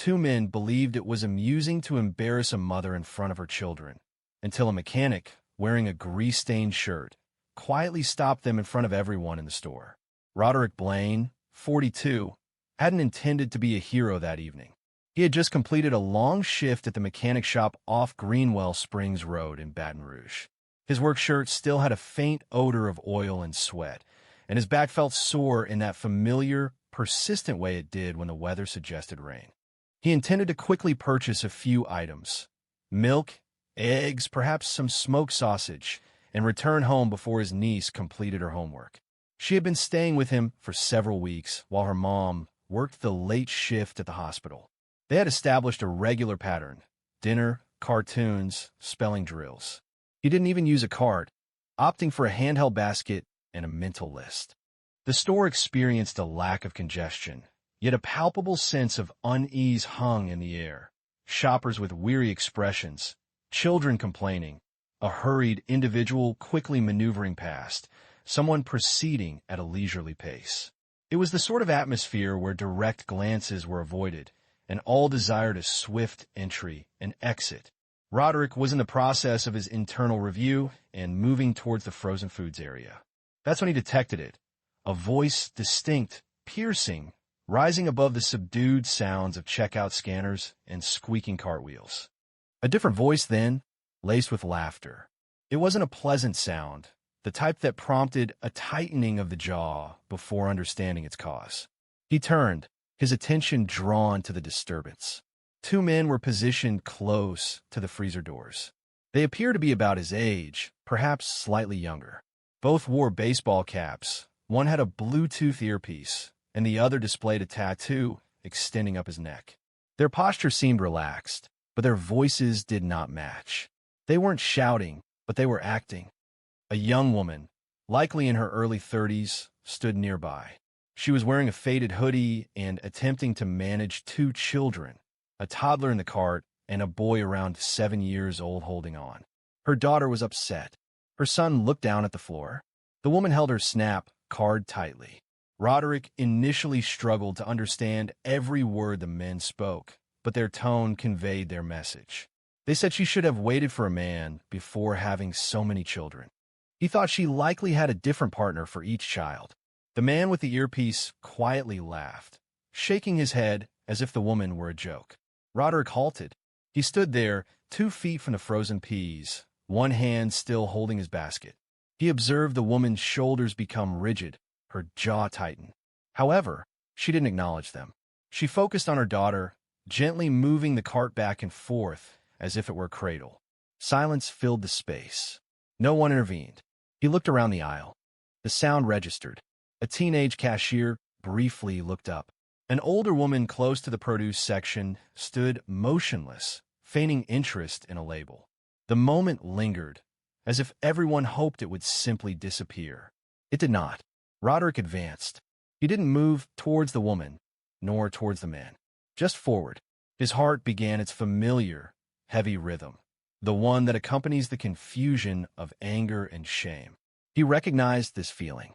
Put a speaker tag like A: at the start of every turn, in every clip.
A: two men believed it was amusing to embarrass a mother in front of her children, until a mechanic, wearing a grease-stained shirt, quietly stopped them in front of everyone in the store. Roderick Blaine, 42, hadn't intended to be a hero that evening. He had just completed a long shift at the mechanic shop off Greenwell Springs Road in Baton Rouge. His work shirt still had a faint odor of oil and sweat, and his back felt sore in that familiar, persistent way it did when the weather suggested rain. He intended to quickly purchase a few items: milk, eggs, perhaps some smoked sausage, and return home before his niece completed her homework. She had been staying with him for several weeks while her mom worked the late shift at the hospital. They had established a regular pattern: dinner, cartoons, spelling drills. He didn't even use a cart, opting for a handheld basket and a mental list. The store experienced a lack of congestion, yet a palpable sense of unease hung in the air. Shoppers with weary expressions, children complaining, a hurried individual quickly maneuvering past, someone proceeding at a leisurely pace. It was the sort of atmosphere where direct glances were avoided, and all desired a swift entry and exit. Roderick was in the process of his internal review and moving towards the frozen foods area. That's when he detected it, a voice distinct, piercing, rising above the subdued sounds of checkout scanners and squeaking cartwheels. A different voice then, laced with laughter. It wasn't a pleasant sound, the type that prompted a tightening of the jaw before understanding its cause. He turned, his attention drawn to the disturbance. Two men were positioned close to the freezer doors. They appeared to be about his age, perhaps slightly younger. Both wore baseball caps. One had a Bluetooth earpiece, and the other displayed a tattoo extending up his neck. Their posture seemed relaxed, but their voices did not match. They weren't shouting, but they were acting. A young woman, likely in her early 30s, stood nearby. She was wearing a faded hoodie and attempting to manage two children, a toddler in the cart and a boy around 7 years old holding on. Her daughter was upset. Her son looked down at the floor. The woman held her SNAP card tightly. Roderick initially struggled to understand every word the men spoke, but their tone conveyed their message. They said she should have waited for a man before having so many children. He thought she likely had a different partner for each child. The man with the earpiece quietly laughed, shaking his head as if the woman were a joke. Roderick halted. He stood there, 2 feet from the frozen peas, one hand still holding his basket. He observed the woman's shoulders become rigid, her jaw tighten. However, she didn't acknowledge them. She focused on her daughter, gently moving the cart back and forth as if it were a cradle. Silence filled the space. No one intervened. He looked around the aisle. The sound registered. A teenage cashier briefly looked up. An older woman close to the produce section stood motionless, feigning interest in a label. The moment lingered, as if everyone hoped it would simply disappear. It did not. Roderick advanced. He didn't move towards the woman, nor towards the man. Just forward. His heart began its familiar, heavy rhythm, the one that accompanies the confusion of anger and shame. He recognized this feeling.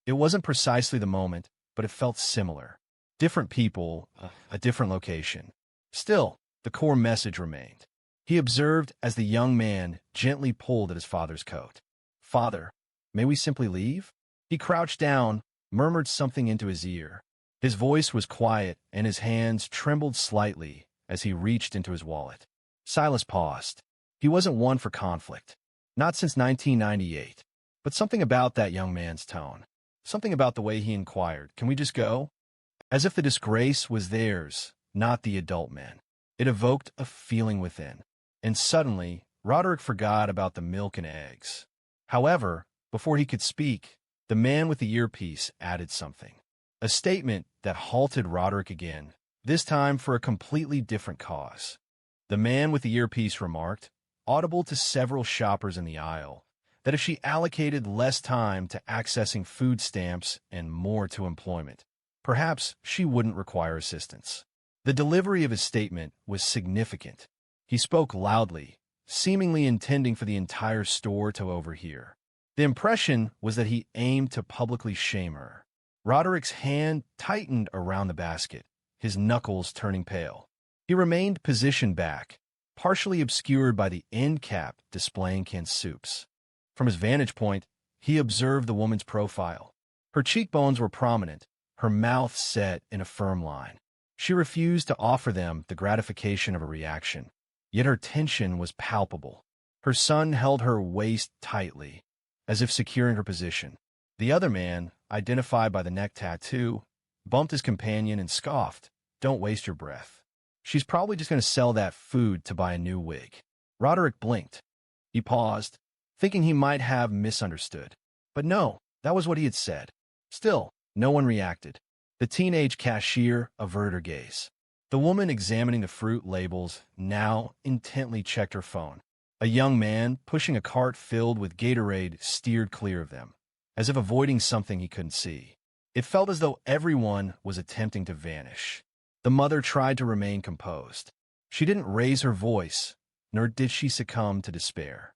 A: It wasn't precisely the moment, but it felt similar. Different people, a different location. Still, the core message remained. He observed as the young man gently pulled at his father's coat. "Father, may we simply leave?" He crouched down, murmured something into his ear. His voice was quiet, and his hands trembled slightly as he reached into his wallet. Silas paused. He wasn't one for conflict. Not since 1998. But something about that young man's tone. Something about the way he inquired, "Can we just go?" As if the disgrace was theirs, not the adult men. It evoked a feeling within. And suddenly, Roderick forgot about the milk and eggs. However, before he could speak, the man with the earpiece added something. A statement that halted Roderick again, this time for a completely different cause. The man with the earpiece remarked, audible to several shoppers in the aisle, that if she allocated less time to accessing food stamps and more to employment, perhaps she wouldn't require assistance. The delivery of his statement was significant. He spoke loudly, seemingly intending for the entire store to overhear. The impression was that he aimed to publicly shame her. Roderick's hand tightened around the basket, his knuckles turning pale. He remained positioned back, partially obscured by the end cap displaying canned soups. From his vantage point, he observed the woman's profile. Her cheekbones were prominent, her mouth set in a firm line. She refused to offer them the gratification of a reaction, yet her tension was palpable. Her son held her waist tightly, as if securing her position. The other man, identified by the neck tattoo, bumped his companion and scoffed, "Don't waste your breath. She's probably just going to sell that food to buy a new wig." Roderick blinked. He paused, thinking he might have misunderstood. But no, that was what he had said. Still, no one reacted. The teenage cashier averted her gaze. The woman examining the fruit labels now intently checked her phone. A young man pushing a cart filled with Gatorade steered clear of them, as if avoiding something he couldn't see. It felt as though everyone was attempting to vanish. The mother tried to remain composed. She didn't raise her voice, nor did she succumb to despair.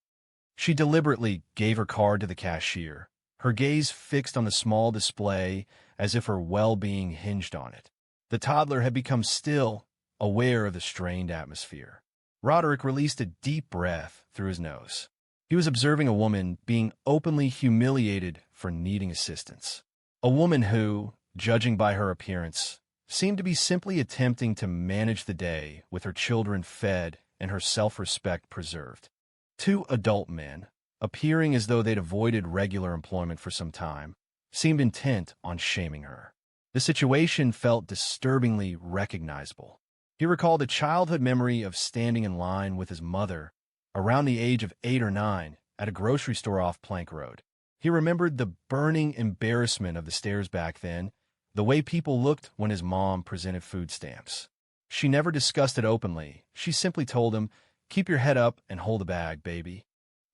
A: She deliberately gave her card to the cashier, her gaze fixed on the small display as if her well-being hinged on it. The toddler had become still, aware of the strained atmosphere. Roderick released a deep breath through his nose. He was observing a woman being openly humiliated for needing assistance. A woman who, judging by her appearance, seemed to be simply attempting to manage the day with her children fed and her self-respect preserved. Two adult men, appearing as though they'd avoided regular employment for some time, seemed intent on shaming her. The situation felt disturbingly recognizable. He recalled a childhood memory of standing in line with his mother around the age of 8 or 9 at a grocery store off Plank Road. He remembered the burning embarrassment of the stairs back then, the way people looked when his mom presented food stamps. She never discussed it openly. She simply told him, "Keep your head up and hold the bag, baby."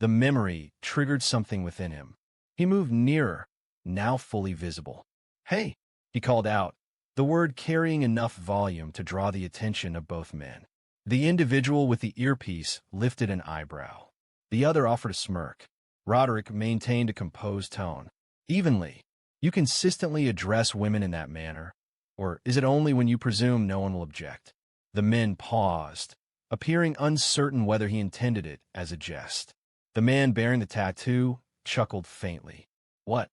A: The memory triggered something within him. He moved nearer, now fully visible. "Hey," he called out, the word carrying enough volume to draw the attention of both men. The individual with the earpiece lifted an eyebrow. The other offered a smirk. Roderick maintained a composed tone. "Evenly, you consistently address women in that manner, or is it only when you presume no one will object?" The men paused, appearing uncertain whether he intended it as a jest. The man bearing the tattoo chuckled faintly. "What?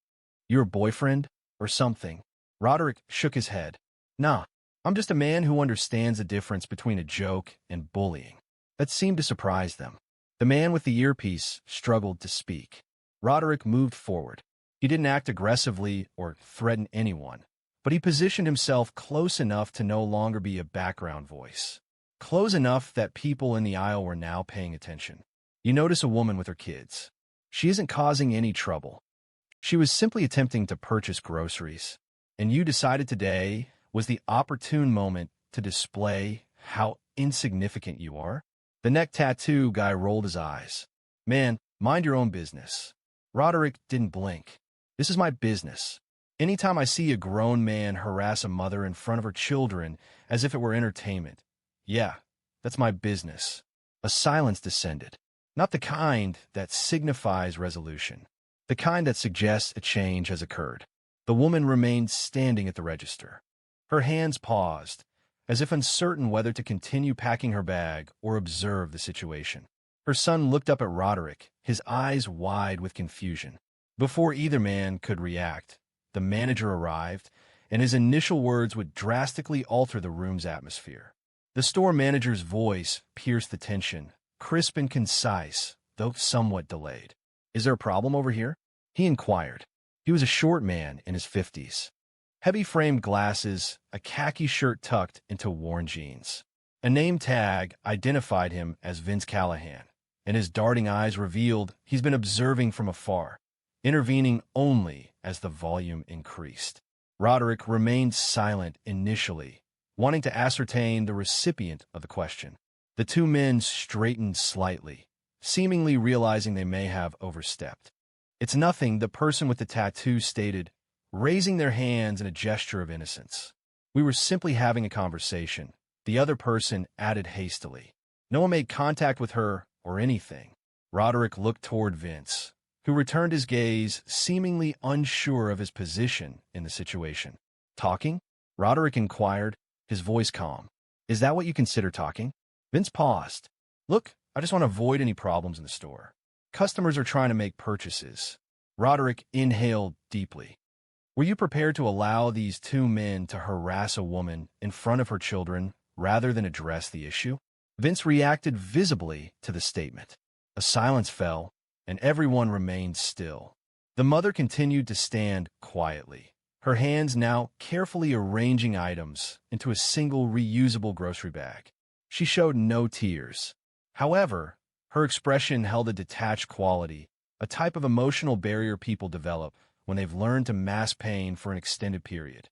A: Your boyfriend? Or something?" Roderick shook his head. "Nah, I'm just a man who understands the difference between a joke and bullying." That seemed to surprise them. The man with the earpiece struggled to speak. Roderick moved forward. He didn't act aggressively or threaten anyone, but he positioned himself close enough to no longer be a background voice. Close enough that people in the aisle were now paying attention. "You notice a woman with her kids. She isn't causing any trouble. She was simply attempting to purchase groceries. And you decided today was the opportune moment to display how insignificant you are?" The neck tattoo guy rolled his eyes. "Man, mind your own business." Roderick didn't blink. "This is my business. Anytime I see a grown man harass a mother in front of her children as if it were entertainment, yeah, that's my business." A silence descended. Not the kind that signifies resolution. The kind that suggests a change has occurred. The woman remained standing at the register. Her hands paused, as if uncertain whether to continue packing her bag or observe the situation. Her son looked up at Roderick, his eyes wide with confusion. Before either man could react, the manager arrived, and his initial words would drastically alter the room's atmosphere. The store manager's voice pierced the tension, crisp and concise, though somewhat delayed. "Is there a problem over here?" he inquired. He was a short man in his 50s. Heavy-framed glasses, a khaki shirt tucked into worn jeans. A name tag identified him as Vince Callahan, and his darting eyes revealed he's been observing from afar, intervening only as the volume increased. Roderick remained silent initially, wanting to ascertain the recipient of the question. The two men straightened slightly, seemingly realizing they may have overstepped. "It's nothing," the person with the tattoo stated, raising their hands in a gesture of innocence. "We were simply having a conversation," the other person added hastily. "No one made contact with her or anything." Roderick looked toward Vince, who returned his gaze, seemingly unsure of his position in the situation. "Talking?" Roderick inquired, his voice calm. Is that what you consider talking? Vince paused. Look, I just want to avoid any problems in the store. Customers are trying to make purchases. Roderick inhaled deeply. Were you prepared to allow these two men to harass a woman in front of her children rather than address the issue? Vince reacted visibly to the statement. A silence fell, and everyone remained still. The mother continued to stand quietly, her hands now carefully arranging items into a single reusable grocery bag. She showed no tears. However, her expression held a detached quality, a type of emotional barrier people develop when they've learned to mask pain for an extended period.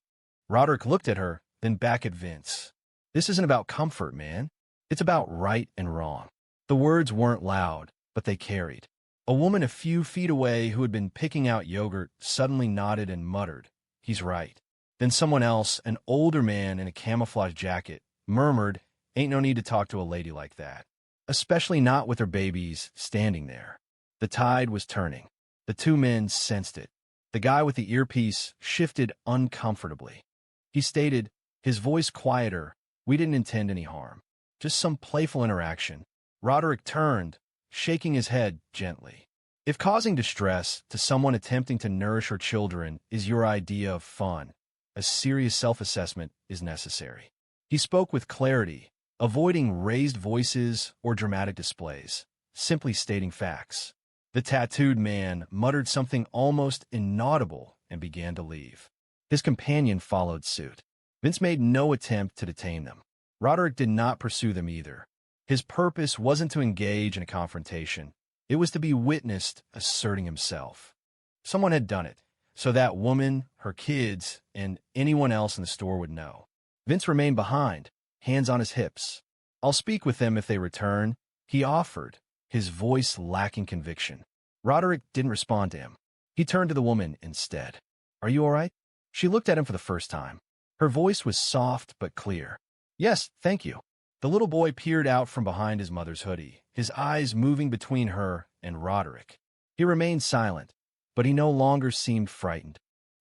A: Roderick looked at her, then back at Vince. This isn't about comfort, man. It's about right and wrong. The words weren't loud, but they carried. A woman a few feet away who had been picking out yogurt suddenly nodded and muttered, "He's right." Then someone else, an older man in a camouflage jacket, murmured, "Ain't no need to talk to a lady like that. Especially not with her babies standing there." The tide was turning. The two men sensed it. The guy with the earpiece shifted uncomfortably. He stated, his voice quieter, "We didn't intend any harm. Just some playful interaction." Roderick turned, shaking his head gently. If causing distress to someone attempting to nourish her children is your idea of fun, a serious self-assessment is necessary. He spoke with clarity, avoiding raised voices or dramatic displays, simply stating facts. The tattooed man muttered something almost inaudible and began to leave. His companion followed suit. Vince made no attempt to detain them. Roderick did not pursue them either. His purpose wasn't to engage in a confrontation. It was to be witnessed asserting himself. Someone had done it, so that woman, her kids, and anyone else in the store would know. Vince remained behind, hands on his hips. "I'll speak with them if they return," he offered, his voice lacking conviction. Roderick didn't respond to him. He turned to the woman instead. "Are you all right?" She looked at him for the first time. Her voice was soft but clear. "Yes, thank you." The little boy peered out from behind his mother's hoodie, his eyes moving between her and Roderick. He remained silent, but he no longer seemed frightened.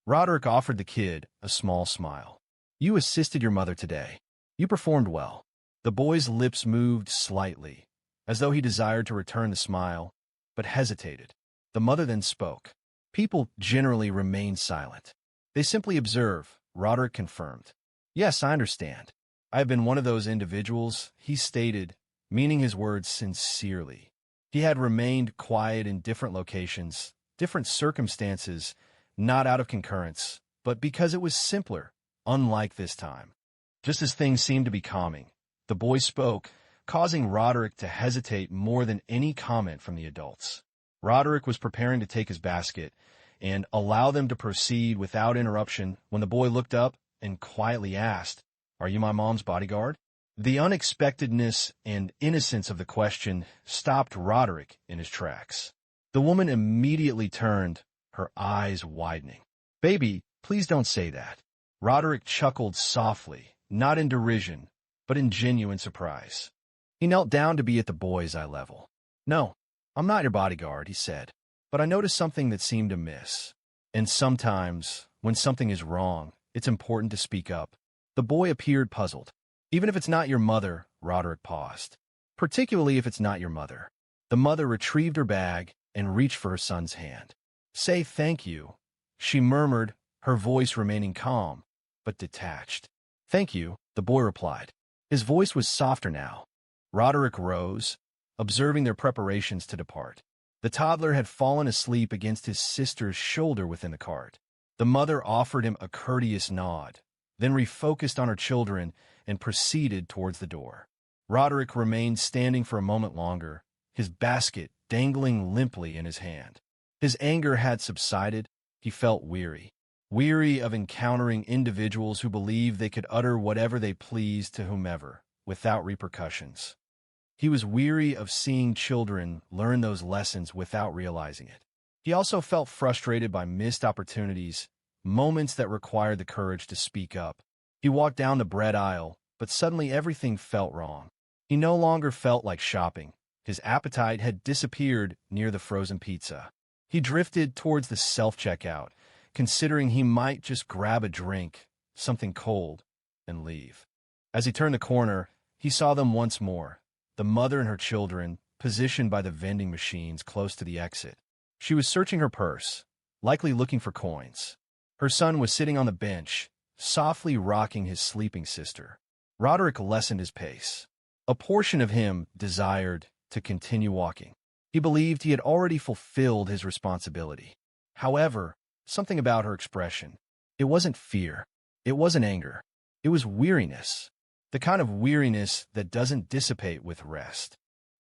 A: Roderick offered the kid a small smile. "You assisted your mother today. You performed well." The boy's lips moved slightly, as though he desired to return the smile, but hesitated. The mother then spoke. "People generally remain silent. They simply observe," Roderick confirmed. "Yes, I understand. I have been one of those individuals," he stated, meaning his words sincerely. He had remained quiet in different locations, different circumstances, not out of concurrence, but because it was simpler, unlike this time. Just as things seemed to be calming, the boy spoke, causing Roderick to hesitate more than any comment from the adults. Roderick was preparing to take his basket and allow them to proceed without interruption when the boy looked up and quietly asked, "Are you my mom's bodyguard?" The unexpectedness and innocence of the question stopped Roderick in his tracks. The woman immediately turned, her eyes widening. "Baby, please don't say that." Roderick chuckled softly, not in derision, but in genuine surprise. He knelt down to be at the boy's eye level. "No, I'm not your bodyguard," he said, "but I noticed something that seemed amiss. And sometimes, when something is wrong, it's important to speak up." The boy appeared puzzled. "Even if it's not your mother," Roderick paused. "Particularly if it's not your mother." The mother retrieved her bag and reached for her son's hand. "Say thank you," she murmured, her voice remaining calm, but detached. "Thank you," the boy replied. His voice was softer now. Roderick rose, observing their preparations to depart. The toddler had fallen asleep against his sister's shoulder within the cart. The mother offered him a courteous nod, then refocused on her children and proceeded towards the door. Roderick remained standing for a moment longer, his basket dangling limply in his hand. His anger had subsided. He felt weary. Weary of encountering individuals who believed they could utter whatever they pleased to whomever, without repercussions. He was weary of seeing children learn those lessons without realizing it. He also felt frustrated by missed opportunities, moments that required the courage to speak up. He walked down the bread aisle, but suddenly everything felt wrong. He no longer felt like shopping. His appetite had disappeared near the frozen pizza. He drifted towards the self-checkout, considering he might just grab a drink, something cold, and leave. As he turned the corner, he saw them once more, the mother and her children, positioned by the vending machines close to the exit. She was searching her purse, likely looking for coins. Her son was sitting on the bench, softly rocking his sleeping sister. Roderick lessened his pace. A portion of him desired to continue walking. He believed he had already fulfilled his responsibility. However, something about her expression. It wasn't fear. It wasn't anger. It was weariness. The kind of weariness that doesn't dissipate with rest.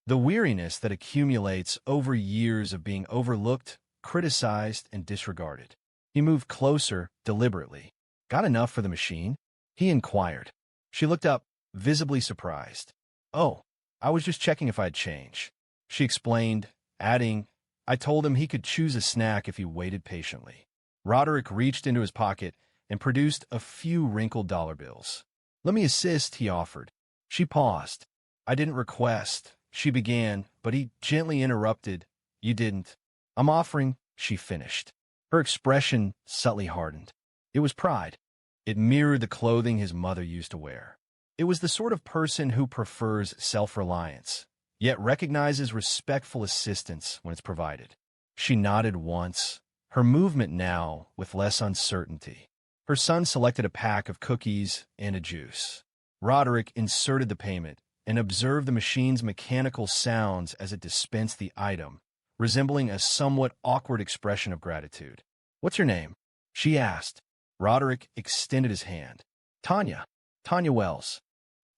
A: The weariness that accumulates over years of being overlooked, criticized, and disregarded. He moved closer, deliberately. Got enough for the machine? He inquired. She looked up, visibly surprised. Oh, I was just checking if I'd change. She explained, adding, I told him he could choose a snack if he waited patiently. Roderick reached into his pocket and produced a few wrinkled dollar bills. Let me assist, he offered. She paused. I didn't request, she began, but he gently interrupted. You didn't. I'm offering, she finished. Her expression subtly hardened. It was pride. It mirrored the clothing his mother used to wear. It was the sort of person who prefers self-reliance, yet recognizes respectful assistance when it's provided. She nodded once, her movement now with less uncertainty. Her son selected a pack of cookies and a juice. Roderick inserted the payment and observed the machine's mechanical sounds as it dispensed the item, resembling a somewhat awkward expression of gratitude. What's your name? She asked. Roderick extended his hand. Tanya. Tanya Wells.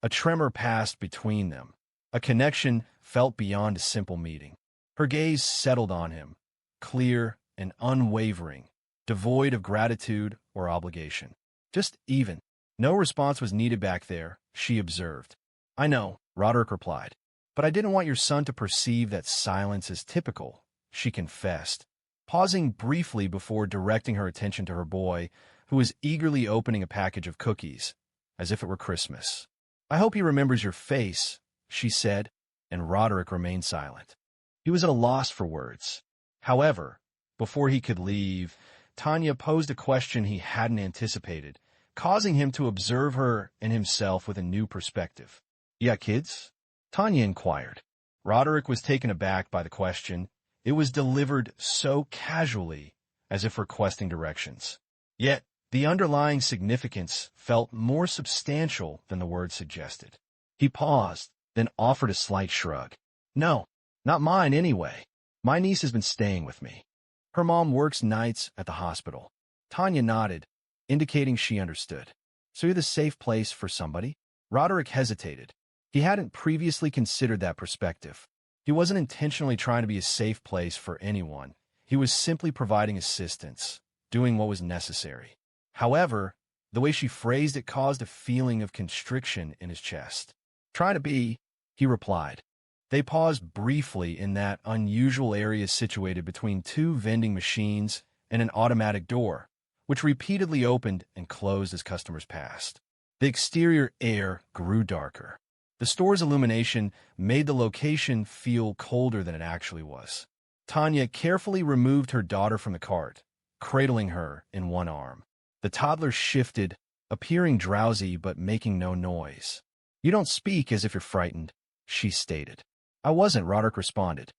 A: A tremor passed between them. A connection felt beyond a simple meeting. Her gaze settled on him, clear and unwavering, devoid of gratitude or obligation. Just even. No response was needed back there, she observed. I know, Roderick replied. But I didn't want your son to perceive that silence as typical, she confessed, pausing briefly before directing her attention to her boy, who was eagerly opening a package of cookies, as if it were Christmas. I hope he remembers your face, she said, and Roderick remained silent. He was at a loss for words. However, before he could leave, Tanya posed a question he hadn't anticipated, causing him to observe her and himself with a new perspective. You got kids? Tanya inquired. Roderick was taken aback by the question. It was delivered so casually, as if requesting directions. Yet, the underlying significance felt more substantial than the words suggested. He paused, then offered a slight shrug. No, not mine anyway. My niece has been staying with me. Her mom works nights at the hospital. Tanya nodded, indicating she understood. So you're the safe place for somebody? Roderick hesitated. He hadn't previously considered that perspective. He wasn't intentionally trying to be a safe place for anyone. He was simply providing assistance, doing what was necessary. However, the way she phrased it caused a feeling of constriction in his chest. Trying to be, he replied. They paused briefly in that unusual area situated between two vending machines and an automatic door, which repeatedly opened and closed as customers passed. The exterior air grew darker. The store's illumination made the location feel colder than it actually was. Tanya carefully removed her daughter from the cart, cradling her in one arm. The toddler shifted, appearing drowsy but making no noise. You don't speak as if you're frightened, she stated. I wasn't, Roderick responded.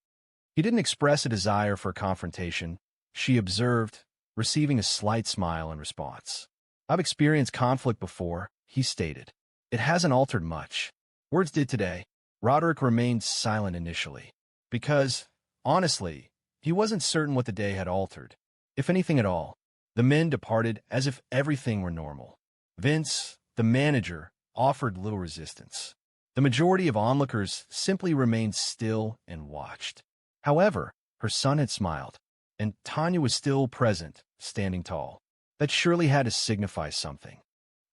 A: He didn't express a desire for a confrontation, she observed, receiving a slight smile in response. I've experienced conflict before, he stated. It hasn't altered much. Words did today. Roderick remained silent initially, because, honestly, he wasn't certain what the day had altered, if anything at all. The men departed as if everything were normal. Vince, the manager, offered little resistance. The majority of onlookers simply remained still and watched. However, her son had smiled, and Tanya was still present, standing tall. That surely had to signify something.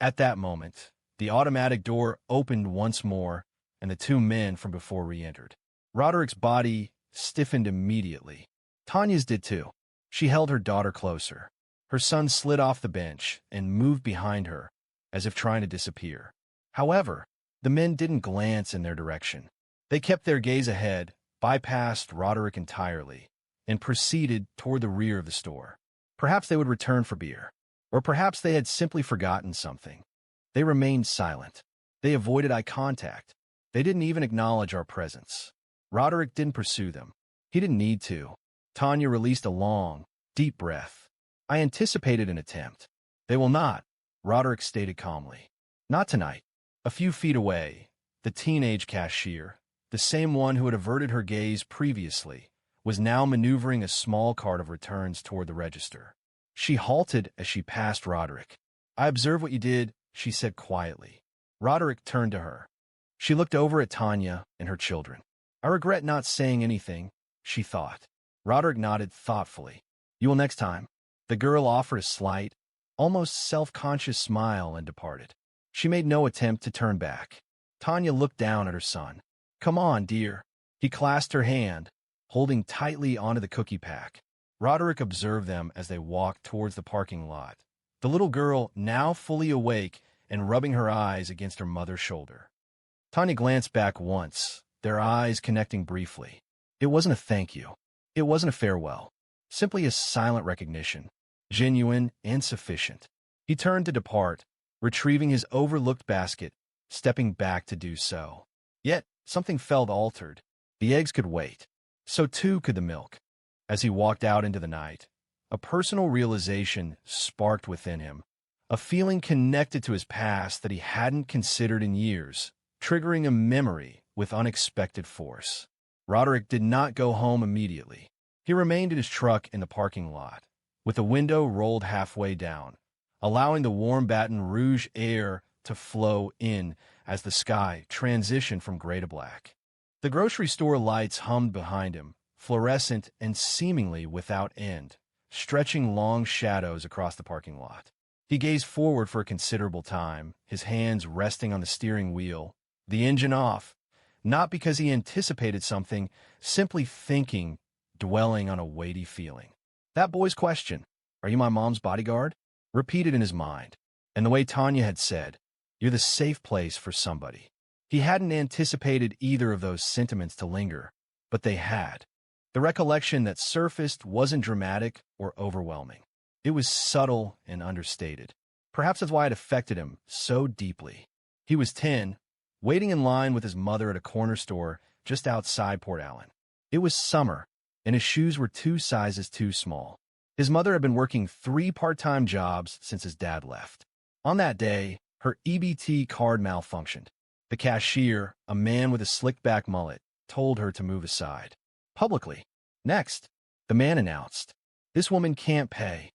A: At that moment, the automatic door opened once more, and the two men from before re-entered. Roderick's body stiffened immediately. Tanya's did too. She held her daughter closer. Her son slid off the bench and moved behind her, as if trying to disappear. However, the men didn't glance in their direction. They kept their gaze ahead, bypassed Roderick entirely, and proceeded toward the rear of the store. Perhaps they would return for beer, or perhaps they had simply forgotten something. They remained silent. They avoided eye contact. They didn't even acknowledge our presence. Roderick didn't pursue them. He didn't need to. Tanya released a long, deep breath. I anticipated an attempt. They will not, Roderick stated calmly. Not tonight. A few feet away, the teenage cashier, the same one who had averted her gaze previously, was now maneuvering a small cart of returns toward the register. She halted as she passed Roderick. I observe what you did, she said quietly. Roderick turned to her. She looked over at Tanya and her children. I regret not saying anything, she thought. Roderick nodded thoughtfully. You will next time. The girl offered a slight, almost self-conscious smile and departed. She made no attempt to turn back. Tanya looked down at her son. Come on, dear. He clasped her hand, holding tightly onto the cookie pack. Roderick observed them as they walked towards the parking lot. The little girl, now fully awake and rubbing her eyes against her mother's shoulder. Tanya glanced back once, their eyes connecting briefly. It wasn't a thank you. It wasn't a farewell. Simply a silent recognition, genuine and sufficient. He turned to depart, retrieving his overlooked basket, stepping back to do so. Yet, something felt altered. The eggs could wait. So too could the milk. As he walked out into the night, a personal realization sparked within him, a feeling connected to his past that he hadn't considered in years, triggering a memory with unexpected force. Roderick did not go home immediately. He remained in his truck in the parking lot, with the window rolled halfway down, allowing the warm Baton Rouge air to flow in as the sky transitioned from gray to black. The grocery store lights hummed behind him, fluorescent and seemingly without end, stretching long shadows across the parking lot. He gazed forward for a considerable time, his hands resting on the steering wheel, the engine off, not because he anticipated something, simply thinking, dwelling on a weighty feeling. That boy's question, "Are you my mom's bodyguard?" repeated in his mind, and the way Tanya had said, "You're the safe place for somebody." He hadn't anticipated either of those sentiments to linger, but they had. The recollection that surfaced wasn't dramatic or overwhelming. It was subtle and understated. Perhaps that's why it affected him so deeply. He was 10, waiting in line with his mother at a corner store just outside Port Allen. It was summer, and his shoes were 2 sizes too small. His mother had been working 3 part-time jobs since his dad left. On that day, her EBT card malfunctioned. The cashier, a man with a slicked-back mullet, told her to move aside. Publicly. Next, the man announced, "This woman can't pay."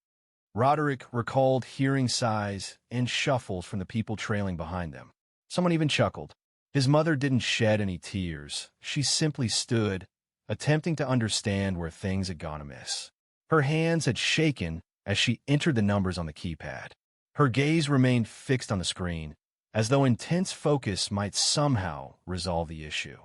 A: Roderick recalled hearing sighs and shuffles from the people trailing behind them. Someone even chuckled. His mother didn't shed any tears. She simply stood, attempting to understand where things had gone amiss. Her hands had shaken as she entered the numbers on the keypad. Her gaze remained fixed on the screen, as though intense focus might somehow resolve the issue.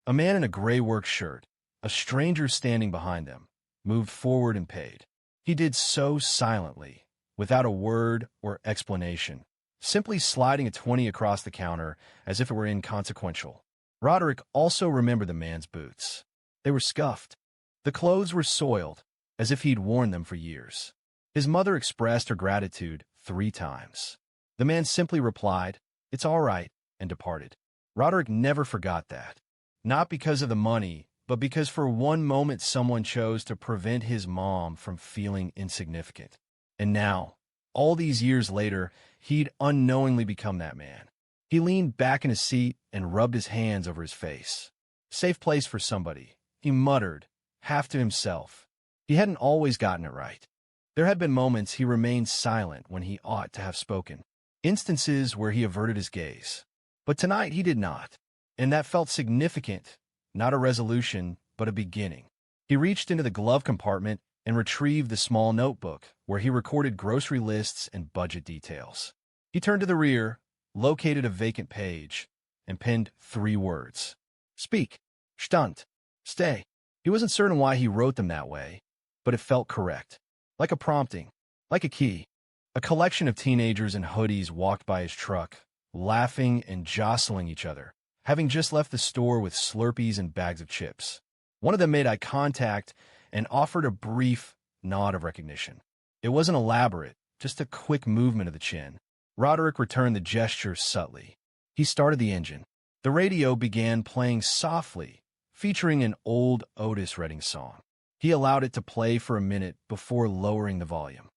A: A man in a gray work shirt, a stranger standing behind them, moved forward and paid. He did so silently, without a word or explanation, simply sliding a 20 across the counter as if it were inconsequential. Roderick also remembered the man's boots. They were scuffed. The clothes were soiled, as if he'd worn them for years. His mother expressed her gratitude 3 times. The man simply replied, "It's all right," and departed. Roderick never forgot that. Not because of the money, but because for one moment someone chose to prevent his mom from feeling insignificant. And now, all these years later, he'd unknowingly become that man. He leaned back in his seat and rubbed his hands over his face. Safe place for somebody, he muttered, half to himself. He hadn't always gotten it right. There had been moments he remained silent when he ought to have spoken, instances where he averted his gaze. But tonight he did not, and that felt significant, not a resolution, but a beginning. He reached into the glove compartment and retrieved the small notebook where he recorded grocery lists and budget details. He turned to the rear, located a vacant page, and penned 3 words. Speak. Stand. Stay. He wasn't certain why he wrote them that way, but it felt correct. Like a prompting, like a key. A collection of teenagers in hoodies walked by his truck, laughing and jostling each other, having just left the store with Slurpees and bags of chips. One of them made eye contact and offered a brief nod of recognition. It wasn't elaborate, just a quick movement of the chin. Roderick returned the gesture subtly. He started the engine. The radio began playing softly, featuring an old Otis Redding song. He allowed it to play for a minute before lowering the volume.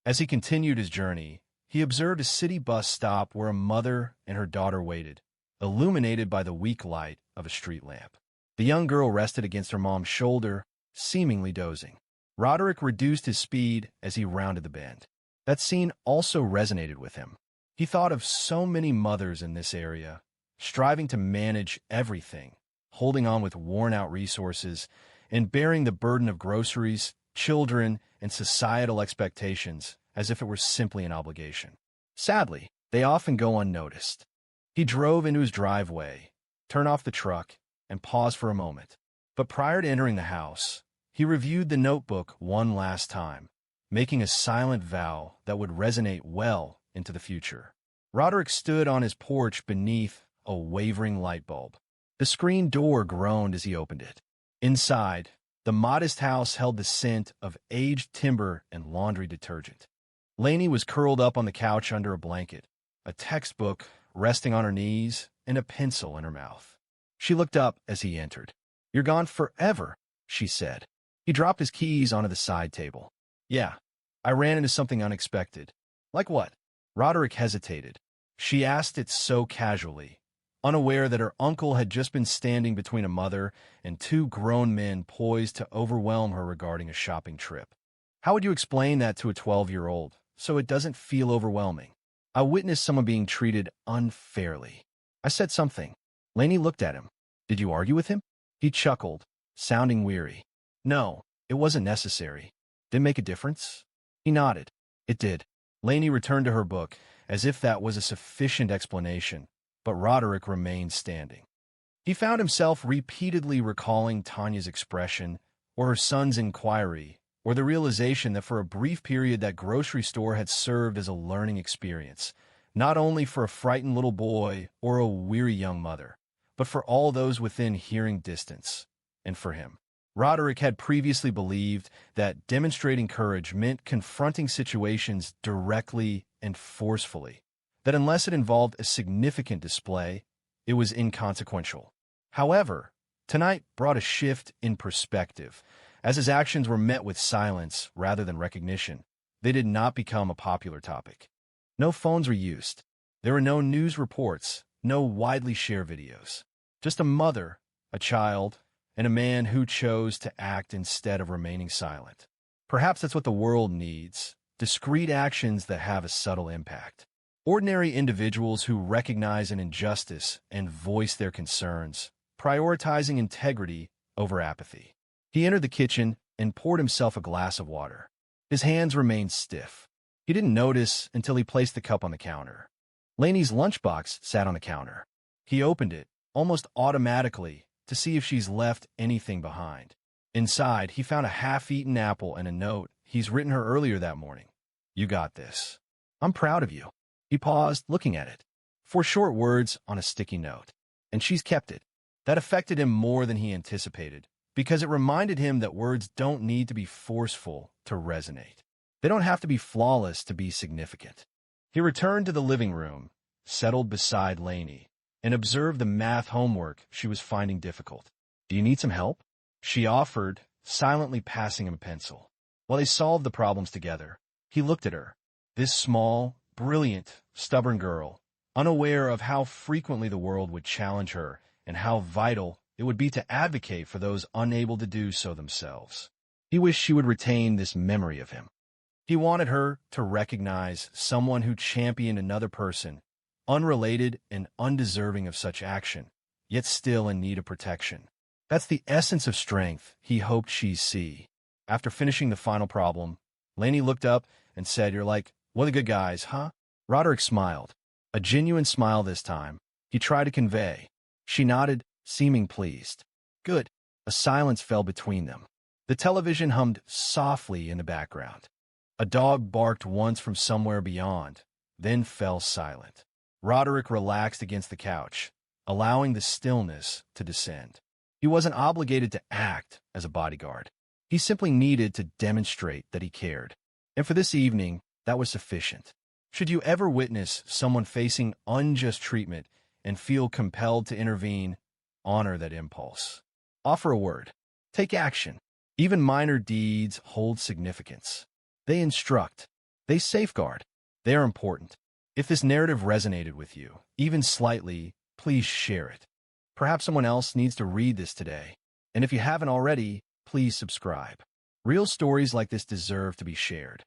A: As he continued his journey, he observed a city bus stop where a mother and her daughter waited, illuminated by the weak light of a street lamp. The young girl rested against her mom's shoulder, seemingly dozing. Roderick reduced his speed as he rounded the bend. That scene also resonated with him. He thought of so many mothers in this area, striving to manage everything, holding on with worn-out resources, and bearing the burden of groceries, children, and societal expectations as if it were simply an obligation. Sadly, they often go unnoticed. He drove into his driveway, turned off the truck, and paused for a moment. But prior to entering the house, he reviewed the notebook one last time, making a silent vow that would resonate well into the future. Roderick stood on his porch beneath a wavering light bulb. The screen door groaned as he opened it. Inside, the modest house held the scent of aged timber and laundry detergent. Lainey was curled up on the couch under a blanket, a textbook resting on her knees and a pencil in her mouth. She looked up as he entered. "You're gone forever," she said. He dropped his keys onto the side table. "Yeah, I ran into something unexpected." "Like what?" Roderick hesitated. She asked it so casually, unaware that her uncle had just been standing between a mother and two grown men poised to overwhelm her regarding a shopping trip. How would you explain that to a 12-year-old so it doesn't feel overwhelming? "I witnessed someone being treated unfairly." I said something. Lainey looked at him. "Did you argue with him?" He chuckled, sounding weary. "No, it wasn't necessary." "Did it make a difference?" He nodded. "It did." Lainey returned to her book, as if that was a sufficient explanation, but Roderick remained standing. He found himself repeatedly recalling Tanya's expression, or her son's inquiry, or the realization that for a brief period that grocery store had served as a learning experience, not only for a frightened little boy or a weary young mother, but for all those within hearing distance, and for him. Roderick had previously believed that demonstrating courage meant confronting situations directly and forcefully, that unless it involved a significant display, it was inconsequential. However, tonight brought a shift in perspective. As his actions were met with silence rather than recognition, they did not become a popular topic. No phones were used. There were no news reports, no widely shared videos. Just a mother, a child, and a man who chose to act instead of remaining silent. Perhaps that's what the world needs, discreet actions that have a subtle impact. Ordinary individuals who recognize an injustice and voice their concerns, prioritizing integrity over apathy. He entered the kitchen and poured himself a glass of water. His hands remained stiff. He didn't notice until he placed the cup on the counter. Lainey's lunchbox sat on the counter. He opened it, almost automatically, to see if she's left anything behind. Inside, he found a half-eaten apple and a note he's written her earlier that morning. "You got this. I'm proud of you." He paused, looking at it. 4 short words on a sticky note. And she's kept it. That affected him more than he anticipated, because it reminded him that words don't need to be forceful to resonate. They don't have to be flawless to be significant. He returned to the living room, settled beside Lainey, and observed the math homework she was finding difficult. "Do you need some help?" she offered, silently passing him a pencil. While they solved the problems together, he looked at her. This small, brilliant, stubborn girl, unaware of how frequently the world would challenge her and how vital it would be to advocate for those unable to do so themselves. He wished she would retain this memory of him. He wanted her to recognize someone who championed another person, unrelated and undeserving of such action, yet still in need of protection. That's the essence of strength he hoped she'd see. After finishing the final problem, Lainey looked up and said, "You're like one of the good guys, huh?" Roderick smiled, a genuine smile this time. He tried to convey. She nodded, seeming pleased. "Good." A silence fell between them. The television hummed softly in the background. A dog barked once from somewhere beyond, then fell silent. Roderick relaxed against the couch, allowing the stillness to descend. He wasn't obligated to act as a bodyguard. He simply needed to demonstrate that he cared. And for this evening, that was sufficient. Should you ever witness someone facing unjust treatment, and feel compelled to intervene, honor that impulse. Offer a word. Take action. Even minor deeds hold significance. They instruct. They safeguard. They are important. If this narrative resonated with you, even slightly, please share it. Perhaps someone else needs to read this today. And if you haven't already, please subscribe. Real stories like this deserve to be shared.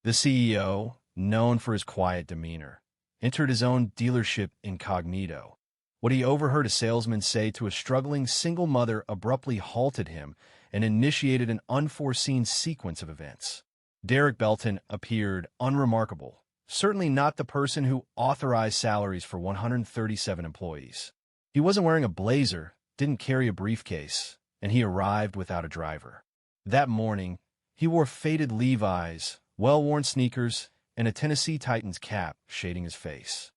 A: The CEO, known for his quiet demeanor, entered his own dealership incognito. What he overheard a salesman say to a struggling single mother abruptly halted him and initiated an unforeseen sequence of events. Derek Belton appeared unremarkable, certainly not the person who authorized salaries for 137 employees. He wasn't wearing a blazer, didn't carry a briefcase, and he arrived without a driver. That morning, he wore faded Levi's, well-worn sneakers, and a Tennessee Titans cap shading his face.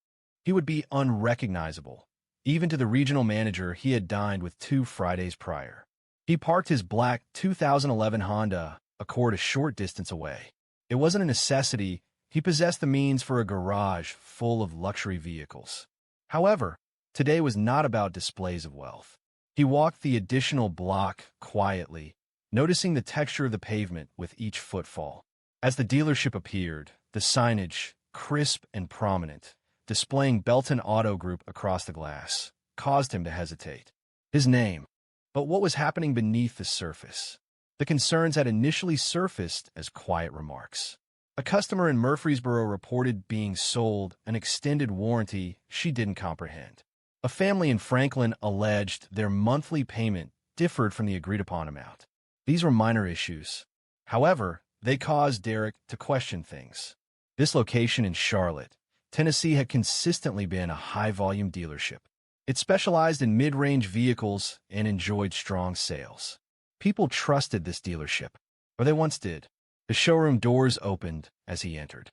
A: He would be unrecognizable, even to the regional manager he had dined with 2 Fridays prior. He parked his black 2011 Honda Accord a short distance away. It wasn't a necessity. He possessed the means for a garage full of luxury vehicles. However, today was not about displays of wealth. He walked the additional block quietly, noticing the texture of the pavement with each footfall. As the dealership appeared, the signage, crisp and prominent, displaying Belton Auto Group across the glass, caused him to hesitate. His name. But what was happening beneath the surface? The concerns had initially surfaced as quiet remarks. A customer in Murfreesboro reported being sold an extended warranty she didn't comprehend. A family in Franklin alleged their monthly payment differed from the agreed-upon amount. These were minor issues. However, they caused Derek to question things. This location in Charlotte, Tennessee had consistently been a high-volume dealership. It specialized in mid-range vehicles and enjoyed strong sales. People trusted this dealership, or they once did. The showroom doors opened as he entered.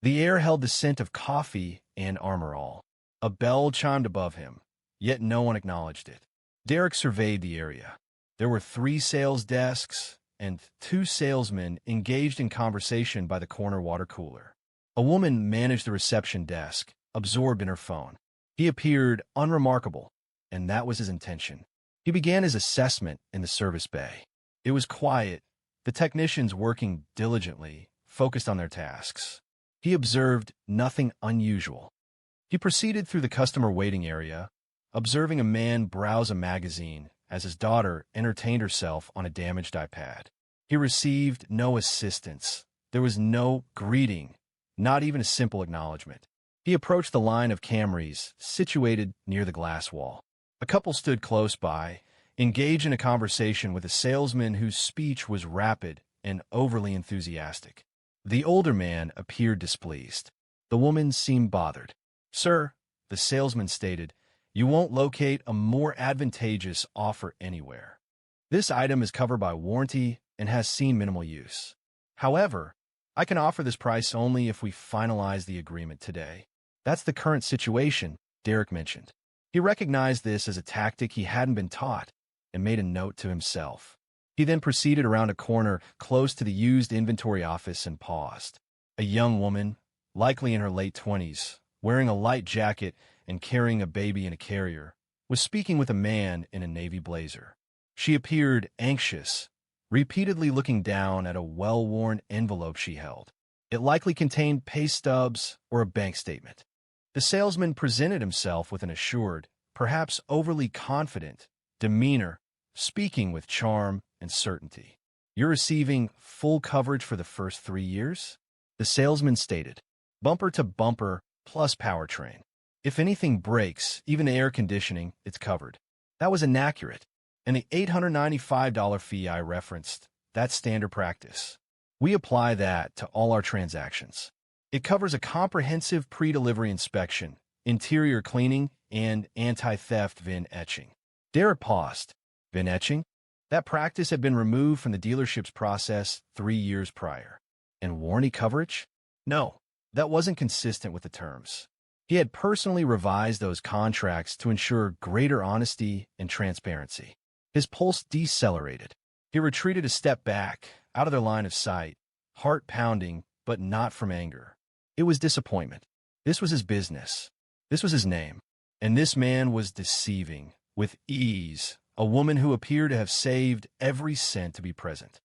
A: The air held the scent of coffee and Armor All. A bell chimed above him, yet no one acknowledged it. Derek surveyed the area. There were 3 sales desks and 2 salesmen engaged in conversation by the corner water cooler. A woman managed the reception desk, absorbed in her phone. He appeared unremarkable, and that was his intention. He began his assessment in the service bay. It was quiet, the technicians working diligently, focused on their tasks. He observed nothing unusual. He proceeded through the customer waiting area, observing a man browse a magazine as his daughter entertained herself on a damaged iPad. He received no assistance. There was no greeting, not even a simple acknowledgement. He approached the line of Camrys situated near the glass wall. A couple stood close by, engaged in a conversation with a salesman whose speech was rapid and overly enthusiastic. The older man appeared displeased. The woman seemed bothered. "Sir," the salesman stated, "you won't locate a more advantageous offer anywhere. This item is covered by warranty and has seen minimal use. However, I can offer this price only if we finalize the agreement today." "That's the current situation," Derek mentioned. He recognized this as a tactic he hadn't been taught and made a note to himself. He then proceeded around a corner close to the used inventory office and paused. A young woman, likely in her late 20s, wearing a light jacket and carrying a baby in a carrier, was speaking with a man in a navy blazer. She appeared anxious, repeatedly looking down at a well-worn envelope she held. It likely contained pay stubs or a bank statement. The salesman presented himself with an assured, perhaps overly confident, demeanor, speaking with charm and certainty. "You're receiving full coverage for the first 3 years?" the salesman stated. "Bumper to bumper plus powertrain. If anything breaks, even air conditioning, it's covered." That was inaccurate. And the $895 fee I referenced, that's standard practice. We apply that to all our transactions. It covers a comprehensive pre-delivery inspection, interior cleaning, and anti-theft VIN etching. Derek paused. VIN etching? That practice had been removed from the dealership's process 3 years prior. And warranty coverage? No, that wasn't consistent with the terms. He had personally revised those contracts to ensure greater honesty and transparency. His pulse decelerated. He retreated a step back, out of their line of sight, heart pounding, but not from anger. It was disappointment. This was his business. This was his name. And this man was deceiving, with ease, a woman who appeared to have saved every cent to be present.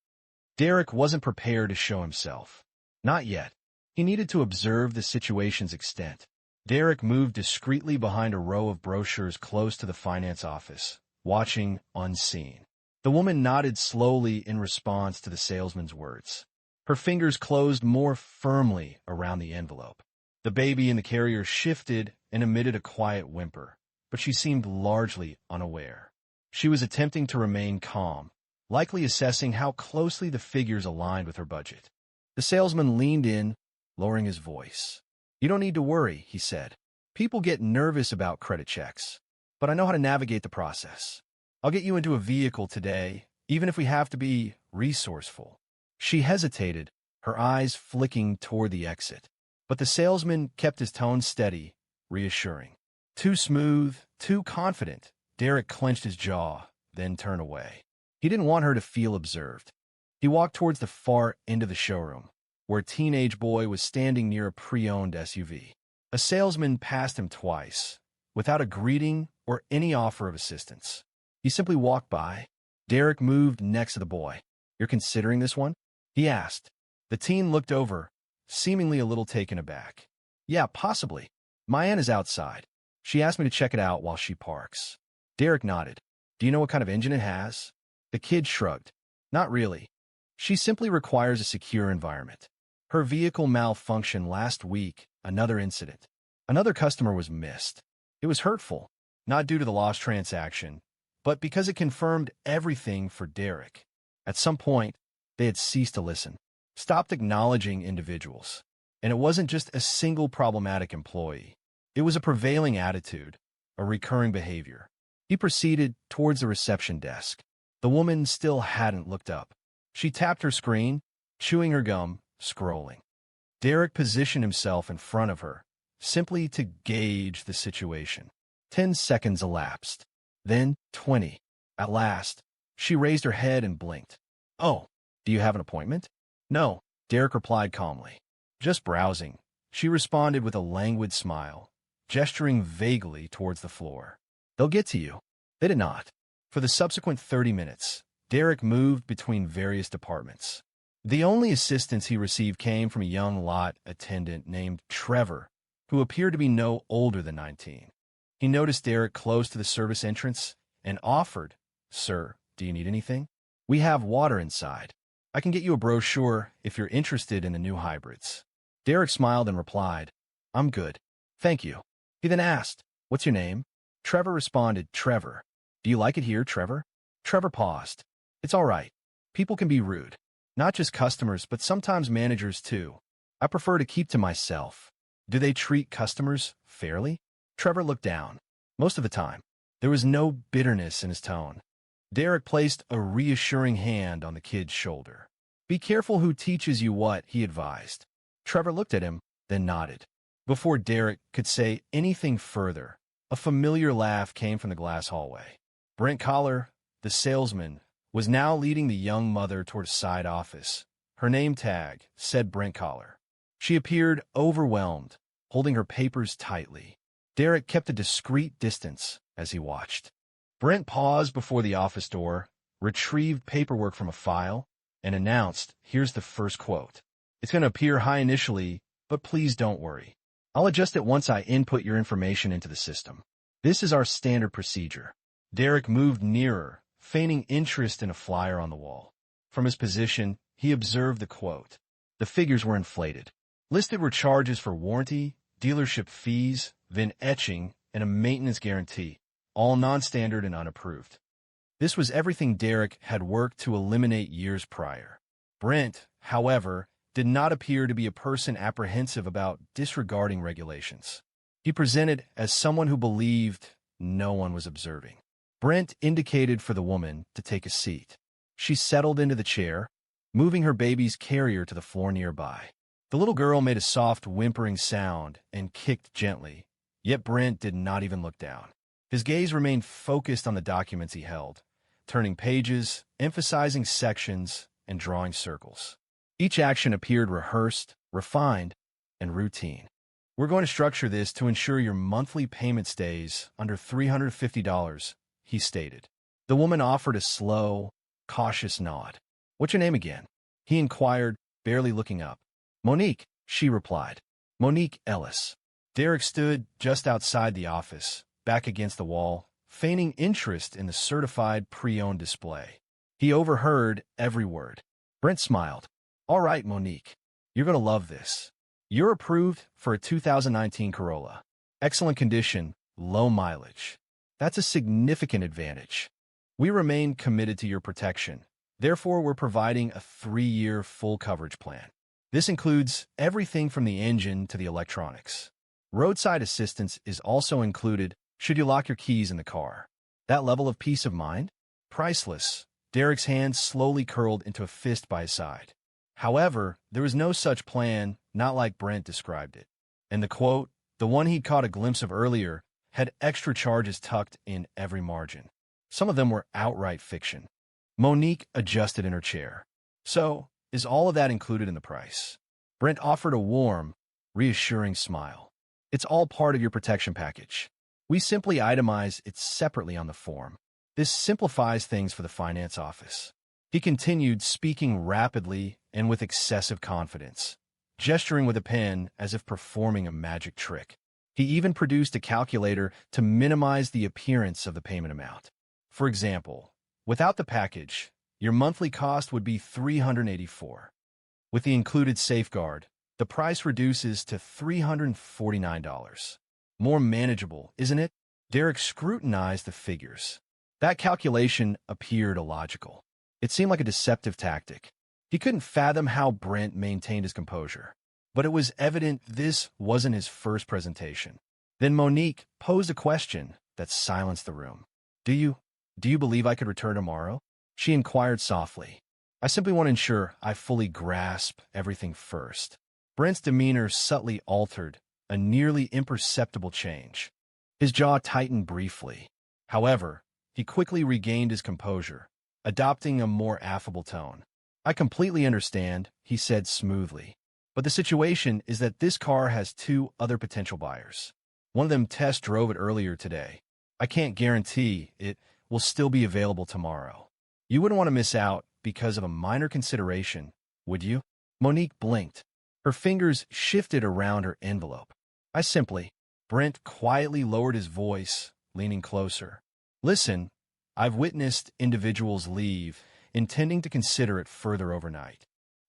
A: Derek wasn't prepared to show himself. Not yet. He needed to observe the situation's extent. Derek moved discreetly behind a row of brochures close to the finance office, watching unseen. The woman nodded slowly in response to the salesman's words. Her fingers closed more firmly around the envelope. The baby in the carrier shifted and emitted a quiet whimper, but she seemed largely unaware. She was attempting to remain calm, likely assessing how closely the figures aligned with her budget. The salesman leaned in, lowering his voice. "You don't need to worry," he said. "People get nervous about credit checks, but I know how to navigate the process. I'll get you into a vehicle today, even if we have to be resourceful." She hesitated, her eyes flicking toward the exit. But the salesman kept his tone steady, reassuring. Too smooth, too confident, Derek clenched his jaw, then turned away. He didn't want her to feel observed. He walked towards the far end of the showroom, where a teenage boy was standing near a pre-owned SUV. A salesman passed him twice, without a greeting or any offer of assistance. He simply walked by. Derek moved next to the boy. "You're considering this one?" he asked. The teen looked over, seemingly a little taken aback. "Yeah, possibly. My aunt is outside. She asked me to check it out while she parks." Derek nodded. "Do you know what kind of engine it has?" The kid shrugged. "Not really. She simply requires a secure environment. Her vehicle malfunctioned last week, another incident. Another customer was missed. It was hurtful, not due to the lost transaction, but because it confirmed everything for Derek. At some point, they had ceased to listen, stopped acknowledging individuals. And it wasn't just a single problematic employee. It was a prevailing attitude, a recurring behavior. He proceeded towards the reception desk. The woman still hadn't looked up. She tapped her screen, chewing her gum, scrolling. Derek positioned himself in front of her, simply to gauge the situation. 10 seconds elapsed. Then 20. At last, she raised her head and blinked. "Oh, do you have an appointment?" "No," Derek replied calmly. "Just browsing." She responded with a languid smile, gesturing vaguely towards the floor. "They'll get to you." They did not. For the subsequent 30 minutes, Derek moved between various departments. The only assistance he received came from a young lot attendant named Trevor, who appeared to be no older than 19. He noticed Derek close to the service entrance and offered, "Sir, do you need anything? We have water inside. I can get you a brochure if you're interested in the new hybrids." Derek smiled and replied, "I'm good. Thank you." He then asked, "What's your name?" Trevor responded, "Trevor." "Do you like it here, Trevor?" Trevor paused. "It's all right. People can be rude. Not just customers, but sometimes managers too. I prefer to keep to myself." "Do they treat customers fairly?" Trevor looked down. Most of the time. There was no bitterness in his tone. Derek placed a reassuring hand on the kid's shoulder. "Be careful who teaches you what," he advised. Trevor looked at him, then nodded. Before Derek could say anything further, a familiar laugh came from the glass hallway. Brent Collar, the salesman, was now leading the young mother toward a side office. Her name tag said Brent Collar. She appeared overwhelmed, holding her papers tightly. Derek kept a discreet distance as he watched. Brent paused before the office door, retrieved paperwork from a file, and announced, "Here's the first quote. It's going to appear high initially, but please don't worry. I'll adjust it once I input your information into the system. This is our standard procedure." Derek moved nearer, feigning interest in a flyer on the wall. From his position, he observed the quote. The figures were inflated. Listed were charges for warranty, dealership fees, VIN etching, and a maintenance guarantee, all non-standard and unapproved. This was everything Derek had worked to eliminate years prior. Brent, however, did not appear to be a person apprehensive about disregarding regulations. He presented as someone who believed no one was observing. Brent indicated for the woman to take a seat. She settled into the chair, moving her baby's carrier to the floor nearby. The little girl made a soft whimpering sound and kicked gently, yet Brent did not even look down. His gaze remained focused on the documents he held, turning pages, emphasizing sections, and drawing circles. Each action appeared rehearsed, refined, and routine. We're going to structure this to ensure your monthly payment stays under $350, he stated. The woman offered a slow, cautious nod. What's your name again? He inquired, barely looking up. Monique, she replied. Monique Ellis. Derek stood just outside the office, back against the wall, feigning interest in the certified pre-owned display. He overheard every word. Brent smiled. All right, Monique. You're going to love this. You're approved for a 2019 Corolla. Excellent condition, low mileage. That's a significant advantage. We remain committed to your protection. Therefore, we're providing a 3-year full coverage plan. This includes everything from the engine to the electronics. Roadside assistance is also included should you lock your keys in the car. That level of peace of mind? Priceless. Derek's hand slowly curled into a fist by his side. However, there was no such plan, not like Brent described it. And the quote, the one he'd caught a glimpse of earlier, had extra charges tucked in every margin. Some of them were outright fiction. Monique adjusted in her chair. So, is all of that included in the price? Brent offered a warm, reassuring smile. It's all part of your protection package. We simply itemize it separately on the form. This simplifies things for the finance office. He continued, speaking rapidly and with excessive confidence, gesturing with a pen as if performing a magic trick. He even produced a calculator to minimize the appearance of the payment amount. For example, without the package, your monthly cost would be $384. With the included safeguard, the price reduces to $349. More manageable, isn't it? Derek scrutinized the figures. That calculation appeared illogical. It seemed like a deceptive tactic. He couldn't fathom how Brent maintained his composure. But it was evident this wasn't his first presentation. Then Monique posed a question that silenced the room. Do you believe I could return tomorrow? She inquired softly. I simply want to ensure I fully grasp everything first. Brent's demeanor subtly altered, a nearly imperceptible change. His jaw tightened briefly. However, he quickly regained his composure, adopting a more affable tone. I completely understand, he said smoothly. But the situation is that this car has 2 other potential buyers. One of them test drove it earlier today. I can't guarantee it will still be available tomorrow. You wouldn't want to miss out because of a minor consideration, would you? Monique blinked. Her fingers shifted around her envelope. Brent quietly lowered his voice, leaning closer. Listen, I've witnessed individuals leave, intending to consider it further overnight.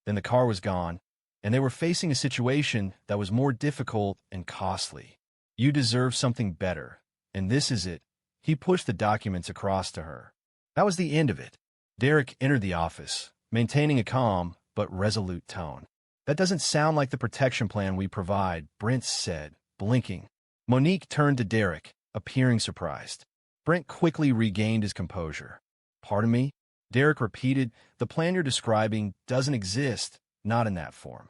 A: Then the car was gone, and they were facing a situation that was more difficult and costly. You deserve something better, and this is it. He pushed the documents across to her. That was the end of it. Derek entered the office, maintaining a calm but resolute tone. That doesn't sound like the protection plan we provide, Brent said, blinking. Monique turned to Derek, appearing surprised. Brent quickly regained his composure. Pardon me? Derek repeated, the plan you're describing doesn't exist, not in that form.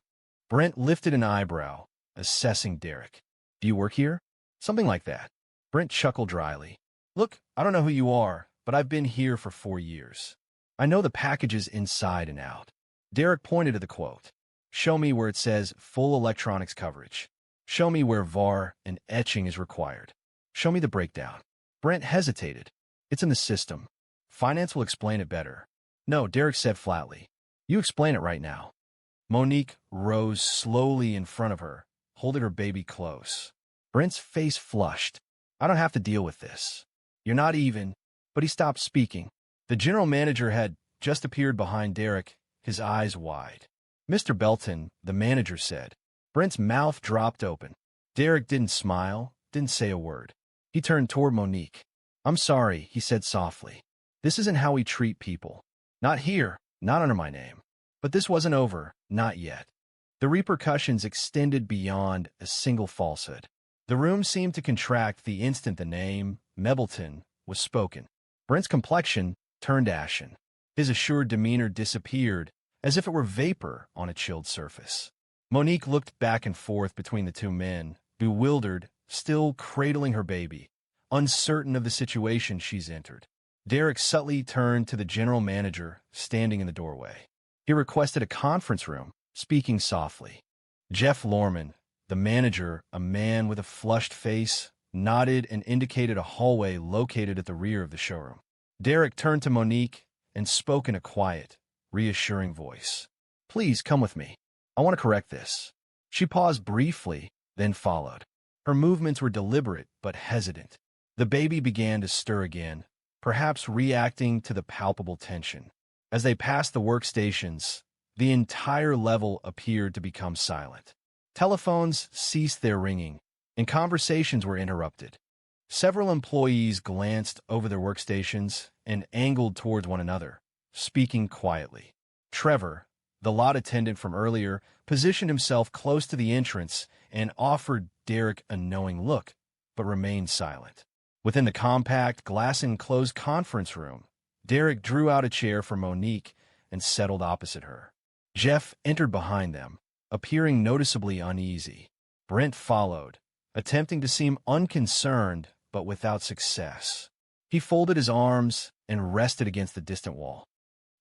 A: Brent lifted an eyebrow, assessing Derek. Do you work here? Something like that. Brent chuckled dryly. Look, I don't know who you are, but I've been here for 4 years. I know the packages inside and out. Derek pointed to the quote. Show me where it says full electronics coverage. Show me where VAR and etching is required. Show me the breakdown. Brent hesitated. It's in the system. Finance will explain it better. No, Derek said flatly. You explain it right now. Monique rose slowly in front of her, holding her baby close. Brent's face flushed. I don't have to deal with this. You're not even. But he stopped speaking. The general manager had just appeared behind Derek, his eyes wide. Mr. Belton, the manager said. Brent's mouth dropped open. Derek didn't smile, didn't say a word. He turned toward Monique. I'm sorry, he said softly. This isn't how we treat people. Not here, not under my name. But this wasn't over, not yet. The repercussions extended beyond a single falsehood. The room seemed to contract the instant the name, Mebleton, was spoken. Brent's complexion turned ashen. His assured demeanor disappeared, as if it were vapor on a chilled surface. Monique looked back and forth between the 2 men, bewildered, still cradling her baby, uncertain of the situation she's entered. Derek subtly turned to the general manager, standing in the doorway. He requested a conference room, speaking softly. Jeff Lorman, The manager, a man with a flushed face, nodded and indicated a hallway located at the rear of the showroom. Derek turned to Monique and spoke in a quiet, reassuring voice. "Please come with me. I want to correct this." She paused briefly, then followed. Her movements were deliberate but hesitant. The baby began to stir again, perhaps reacting to the palpable tension. As they passed the workstations, the entire level appeared to become silent. Telephones ceased their ringing, and conversations were interrupted. Several employees glanced over their workstations and angled towards one another, speaking quietly. Trevor, the lot attendant from earlier, positioned himself close to the entrance and offered Derek a knowing look, but remained silent. Within the compact, glass-enclosed conference room, Derek drew out a chair for Monique and settled opposite her. Jeff entered behind them, appearing noticeably uneasy. Brent followed, attempting to seem unconcerned, but without success. He folded his arms and rested against the distant wall.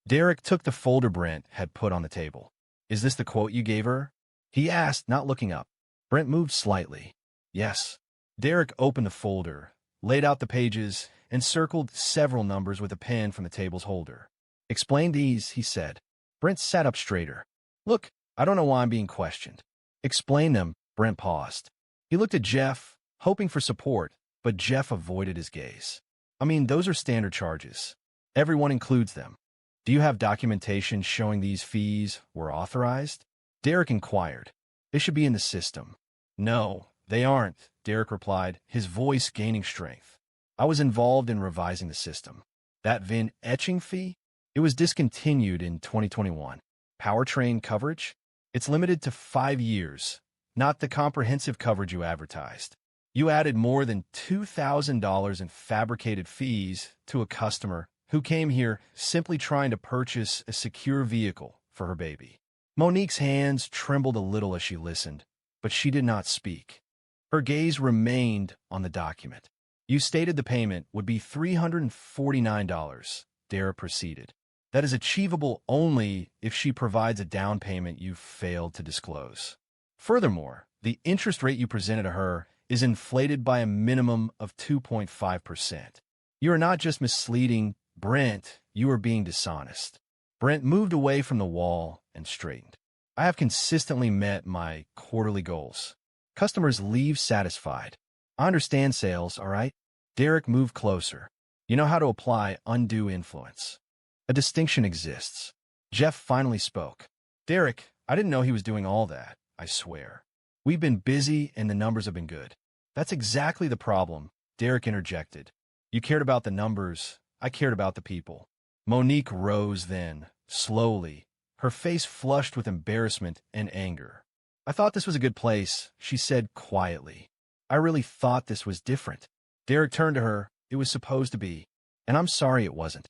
A: Derek took the folder Brent had put on the table. "Is this the quote you gave her?" he asked, not looking up. Brent moved slightly. "Yes." Derek opened the folder, laid out the pages, and circled several numbers with a pen from the table's holder. "Explain these," he said. Brent sat up straighter. "Look, I don't know why I'm being questioned." "Explain them." Brent paused. He looked at Jeff, hoping for support, but Jeff avoided his gaze. "I mean, those are standard charges. Everyone includes them. Do you have documentation showing these fees were authorized?" Derek inquired. "They should be in the system." "No, they aren't," Derek replied, his voice gaining strength. "I was involved in revising the system. That VIN etching fee? It was discontinued in 2021. Powertrain coverage? It's limited to 5 years, not the comprehensive coverage you advertised. You added more than $2,000 in fabricated fees to a customer who came here simply trying to purchase a secure vehicle for her baby." Monique's hands trembled a little as she listened, but she did not speak. Her gaze remained on the document. "You stated the payment would be $349, Derek proceeded. "That is achievable only if she provides a down payment you failed to disclose. Furthermore, the interest rate you presented to her is inflated by a minimum of 2.5%. You are not just misleading Brent, you are being dishonest." Brent moved away from the wall and straightened. "I have consistently met my quarterly goals. Customers leave satisfied. I understand sales, all right?" Derek moved closer. "You know how to apply undue influence. A distinction exists." Jeff finally spoke. "Derek, I didn't know he was doing all that, I swear. We've been busy and the numbers have been good." "That's exactly the problem," Derek interjected. "You cared about the numbers, I cared about the people." Monique rose then, slowly, her face flushed with embarrassment and anger. "I thought this was a good place," she said quietly. "I really thought this was different." Derek turned to her. "It was supposed to be, and I'm sorry it wasn't."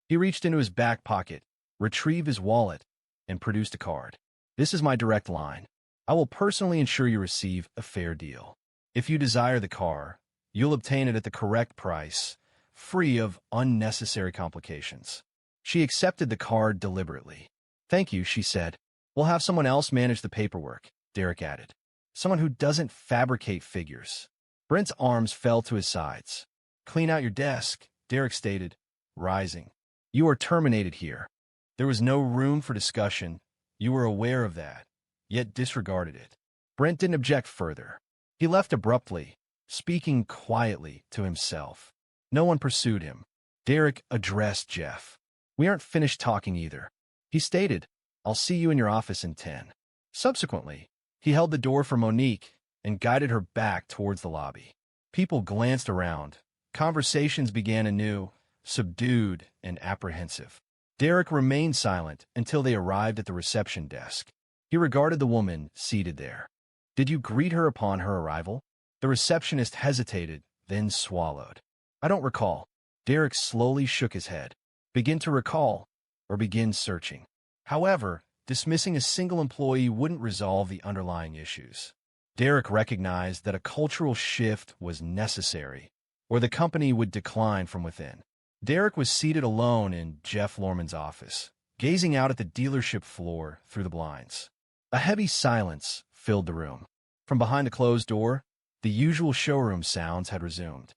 A: He reached into his back pocket, retrieved his wallet, and produced a card. "This is my direct line. I will personally ensure you receive a fair deal. If you desire the car, you'll obtain it at the correct price, free of unnecessary complications." She accepted the card deliberately. "Thank you," she said. "We'll have someone else manage the paperwork," Derek added. "Someone who doesn't fabricate figures." Brent's arms fell to his sides. "Clean out your desk," Derek stated, rising. "You are terminated here." There was no room for discussion. You were aware of that, yet disregarded it. Brent didn't object further. He left abruptly, speaking quietly to himself. No one pursued him. Derek addressed Jeff. "We aren't finished talking either," he stated. "I'll see you in your office in 10. Subsequently, he held the door for Monique and guided her back towards the lobby. People glanced around. Conversations began anew, subdued and apprehensive. Derek remained silent until they arrived at the reception desk. He regarded the woman seated there. "Did you greet her upon her arrival?" The receptionist hesitated, then swallowed. "I don't recall." Derek slowly shook his head. "Begin to recall, or begin searching." However, dismissing a single employee wouldn't resolve the underlying issues. Derek recognized that a cultural shift was necessary, or the company would decline from within. Derek was seated alone in Jeff Lorman's office, gazing out at the dealership floor through the blinds. A heavy silence filled the room. From behind the closed door, the usual showroom sounds had resumed.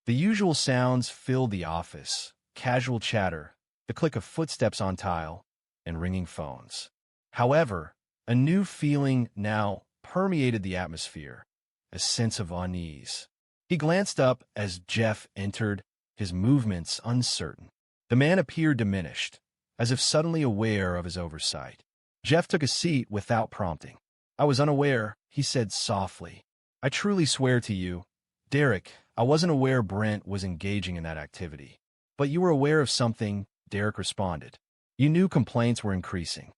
A: The usual sounds filled the office: casual chatter, the click of footsteps on tile, and ringing phones. However, a new feeling now permeated the atmosphere, a sense of unease. He glanced up as Jeff entered, his movements uncertain. The man appeared diminished, as if suddenly aware of his oversight. Jeff took a seat without prompting. "I was unaware," he said softly. "I truly swear to you, Derek, I wasn't aware Brent was engaging in that activity." "But you were aware of something," Derek responded. "You knew complaints were increasing.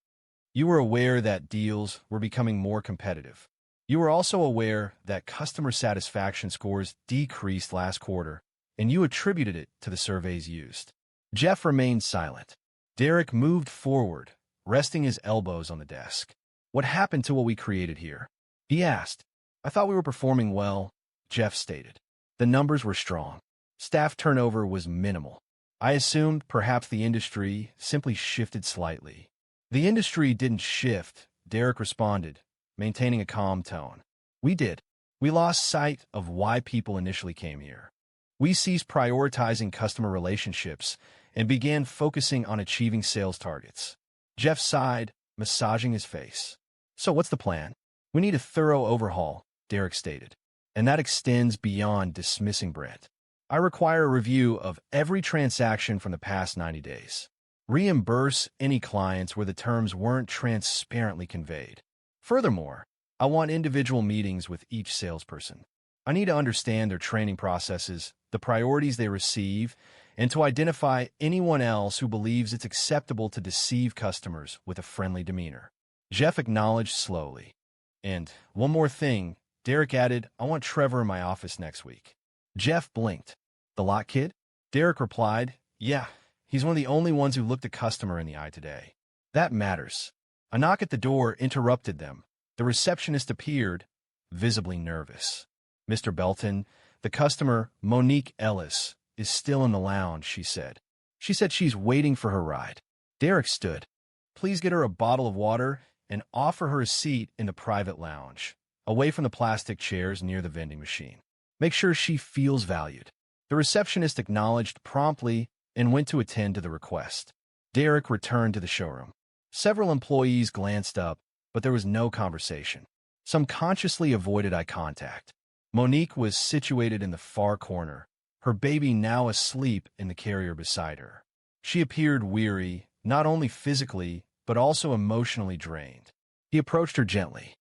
A: You were aware that deals were becoming more competitive. You were also aware that customer satisfaction scores decreased last quarter, and you attributed it to the surveys used." Jeff remained silent. Derek moved forward, resting his elbows on the desk. "What happened to what we created here?" he asked. "I thought we were performing well," Jeff stated. "The numbers were strong. Staff turnover was minimal. I assumed perhaps the industry simply shifted slightly." "The industry didn't shift," Derek responded, maintaining a calm tone. "We did. We lost sight of why people initially came here. We ceased prioritizing customer relationships and began focusing on achieving sales targets." Jeff sighed, massaging his face. "So what's the plan?" "We need a thorough overhaul," Derek stated, "and that extends beyond dismissing Brent. I require a review of every transaction from the past 90 days. Reimburse any clients where the terms weren't transparently conveyed. Furthermore, I want individual meetings with each salesperson. I need to understand their training processes, the priorities they receive, and to identify anyone else who believes it's acceptable to deceive customers with a friendly demeanor." Jeff acknowledged slowly. "And one more thing," Derek added, "I want Trevor in my office next week." Jeff blinked. "The lot kid?" Derek replied, "Yeah, he's one of the only ones who looked a customer in the eye today." "That matters." A knock at the door interrupted them. The receptionist appeared, visibly nervous. "Mr. Belton, the customer, Monique Ellis, is still in the lounge," she said. "She said she's waiting for her ride." Derek stood. "Please get her a bottle of water and offer her a seat in the private lounge, away from the plastic chairs near the vending machine. Make sure she feels valued." The receptionist acknowledged promptly and went to attend to the request. Derek returned to the showroom. Several employees glanced up, but there was no conversation. Some consciously avoided eye contact. Monique was situated in the far corner, her baby now asleep in the carrier beside her. She appeared weary, not only physically, but also emotionally drained. He approached her gently.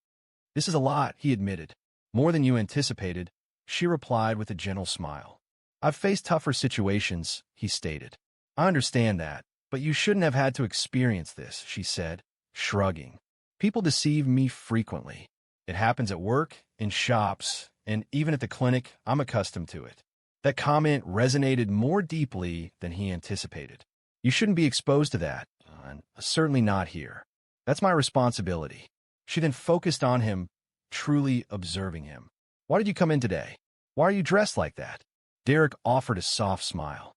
A: "This is a lot," he admitted. "More than you anticipated," she replied with a gentle smile. "I've faced tougher situations," he stated. "I understand that, but you shouldn't have had to experience this," she said, shrugging. "People deceive me frequently. It happens at work, in shops, and even at the clinic. I'm accustomed to it." That comment resonated more deeply than he anticipated. "You shouldn't be exposed to that, and certainly not here. That's my responsibility." She then focused on him, truly observing him. "Why did you come in today? Why are you dressed like that?" Derek offered a soft smile.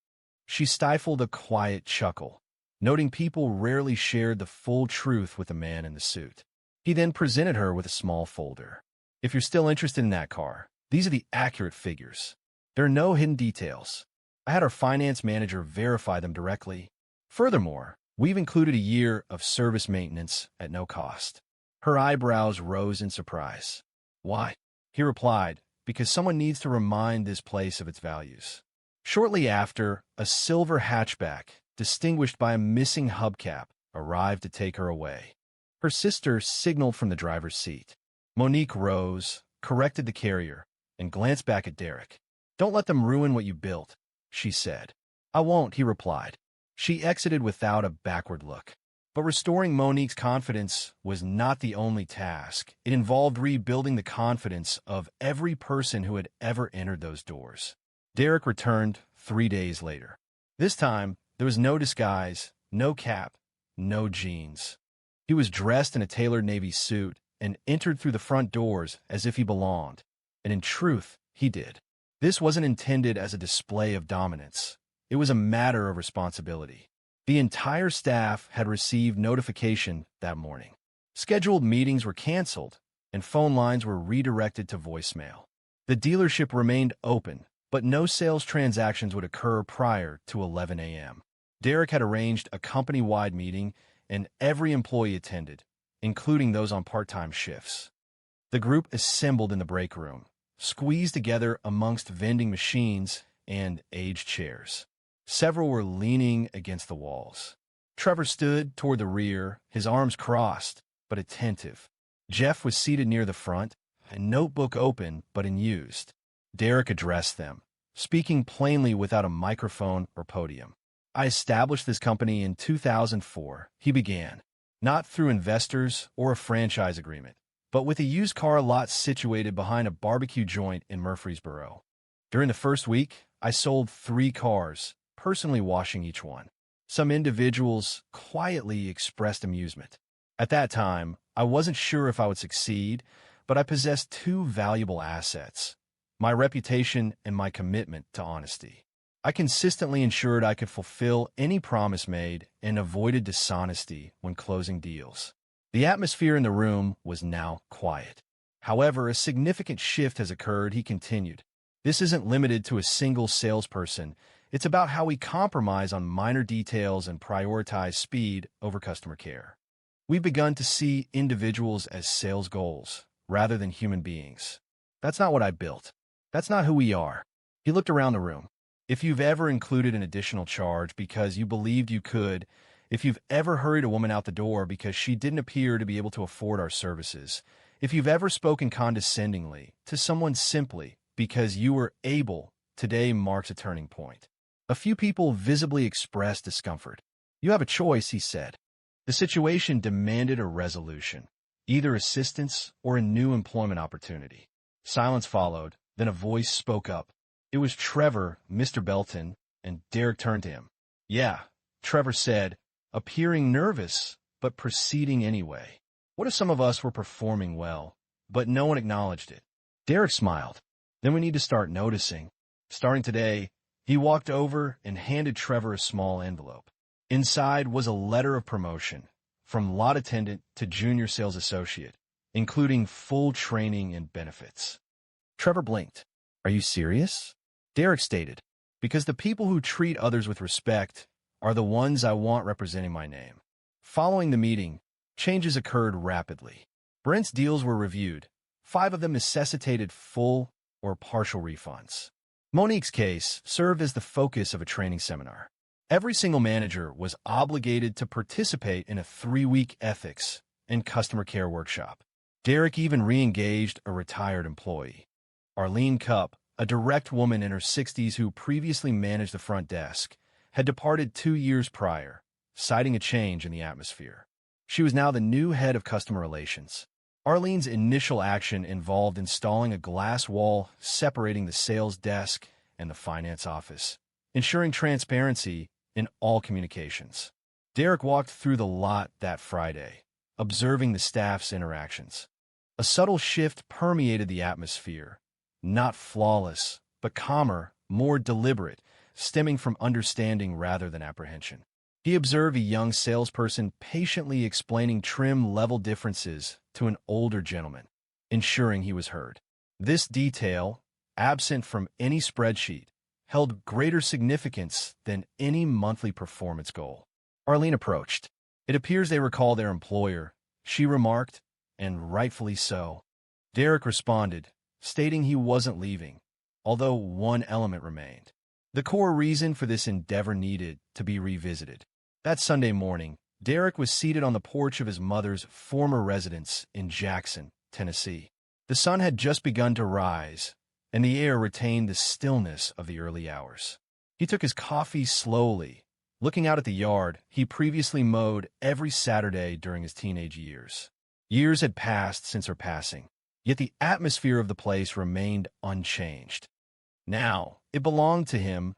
A: She stifled a quiet chuckle, noting people rarely shared the full truth with the man in the suit. He then presented her with a small folder. "If you're still interested in that car, these are the accurate figures. There are no hidden details. I had our finance manager verify them directly. Furthermore, we've included a year of service maintenance at no cost." Her eyebrows rose in surprise. "Why?" He replied, "Because someone needs to remind this place of its values." Shortly after, a silver hatchback, distinguished by a missing hubcap, arrived to take her away. Her sister signaled from the driver's seat. Monique rose, corrected the carrier, and glanced back at Derek. "Don't let them ruin what you built," she said. "I won't," he replied. She exited without a backward look. But restoring Monique's confidence was not the only task. It involved rebuilding the confidence of every person who had ever entered those doors. Derek returned 3 days later. This time, there was no disguise, no cap, no jeans. He was dressed in a tailored navy suit and entered through the front doors as if he belonged. And in truth, he did. This wasn't intended as a display of dominance. It was a matter of responsibility. The entire staff had received notification that morning. Scheduled meetings were canceled, and phone lines were redirected to voicemail. The dealership remained open, but no sales transactions would occur prior to 11 a.m. Derek had arranged a company-wide meeting, and every employee attended, including those on part-time shifts. The group assembled in the break room, squeezed together amongst vending machines and aged chairs. Several were leaning against the walls. Trevor stood toward the rear, his arms crossed, but attentive. Jeff was seated near the front, a notebook open but unused. Derek addressed them, speaking plainly without a microphone or podium. I established this company in 2004, he began, not through investors or a franchise agreement, but with a used car lot situated behind a barbecue joint in Murfreesboro. During the first week, I sold 3 cars, personally washing each one. Some individuals quietly expressed amusement. At that time, I wasn't sure if I would succeed, but I possessed 2 valuable assets: my reputation and my commitment to honesty. I consistently ensured I could fulfill any promise made and avoided dishonesty when closing deals. The atmosphere in the room was now quiet. However, a significant shift has occurred, he continued. This isn't limited to a single salesperson. It's about how we compromise on minor details and prioritize speed over customer care. We've begun to see individuals as sales goals rather than human beings. That's not what I built. That's not who we are. He looked around the room. If you've ever included an additional charge because you believed you could, if you've ever hurried a woman out the door because she didn't appear to be able to afford our services, if you've ever spoken condescendingly to someone simply because you were able, today marks a turning point. A few people visibly expressed discomfort. You have a choice, he said. The situation demanded a resolution, either assistance or a new employment opportunity. Silence followed, then a voice spoke up. It was Trevor, Mr. Belton, and Derek turned to him. Yeah, Trevor said, appearing nervous, but proceeding anyway. What if some of us were performing well, but no one acknowledged it? Derek smiled. Then we need to start noticing. Starting today, he walked over and handed Trevor a small envelope. Inside was a letter of promotion, from lot attendant to junior sales associate, including full training and benefits. Trevor blinked. Are you serious? Derek stated, because the people who treat others with respect are the ones I want representing my name. Following the meeting, changes occurred rapidly. Brent's deals were reviewed. 5 of them necessitated full or partial refunds. Monique's case served as the focus of a training seminar. Every single manager was obligated to participate in a 3-week ethics and customer care workshop. Derek even re-engaged a retired employee. Arlene Cupp, a direct woman in her 60s who previously managed the front desk, had departed 2 years prior, citing a change in the atmosphere. She was now the new head of customer relations. Arlene's initial action involved installing a glass wall separating the sales desk and the finance office, ensuring transparency in all communications. Derek walked through the lot that Friday, observing the staff's interactions. A subtle shift permeated the atmosphere, not flawless, but calmer, more deliberate, stemming from understanding rather than apprehension. He observed a young salesperson patiently explaining trim-level differences to an older gentleman, ensuring he was heard. This detail, absent from any spreadsheet, held greater significance than any monthly performance goal. Arlene approached. It appears they recall their employer, she remarked, and rightfully so. Derek responded, stating he wasn't leaving, although one element remained. The core reason for this endeavor needed to be revisited. That Sunday morning, Derek was seated on the porch of his mother's former residence in Jackson, Tennessee. The sun had just begun to rise, and the air retained the stillness of the early hours. He took his coffee slowly, looking out at the yard he previously mowed every Saturday during his teenage years. Years had passed since her passing, yet the atmosphere of the place remained unchanged. Now, it belonged to him,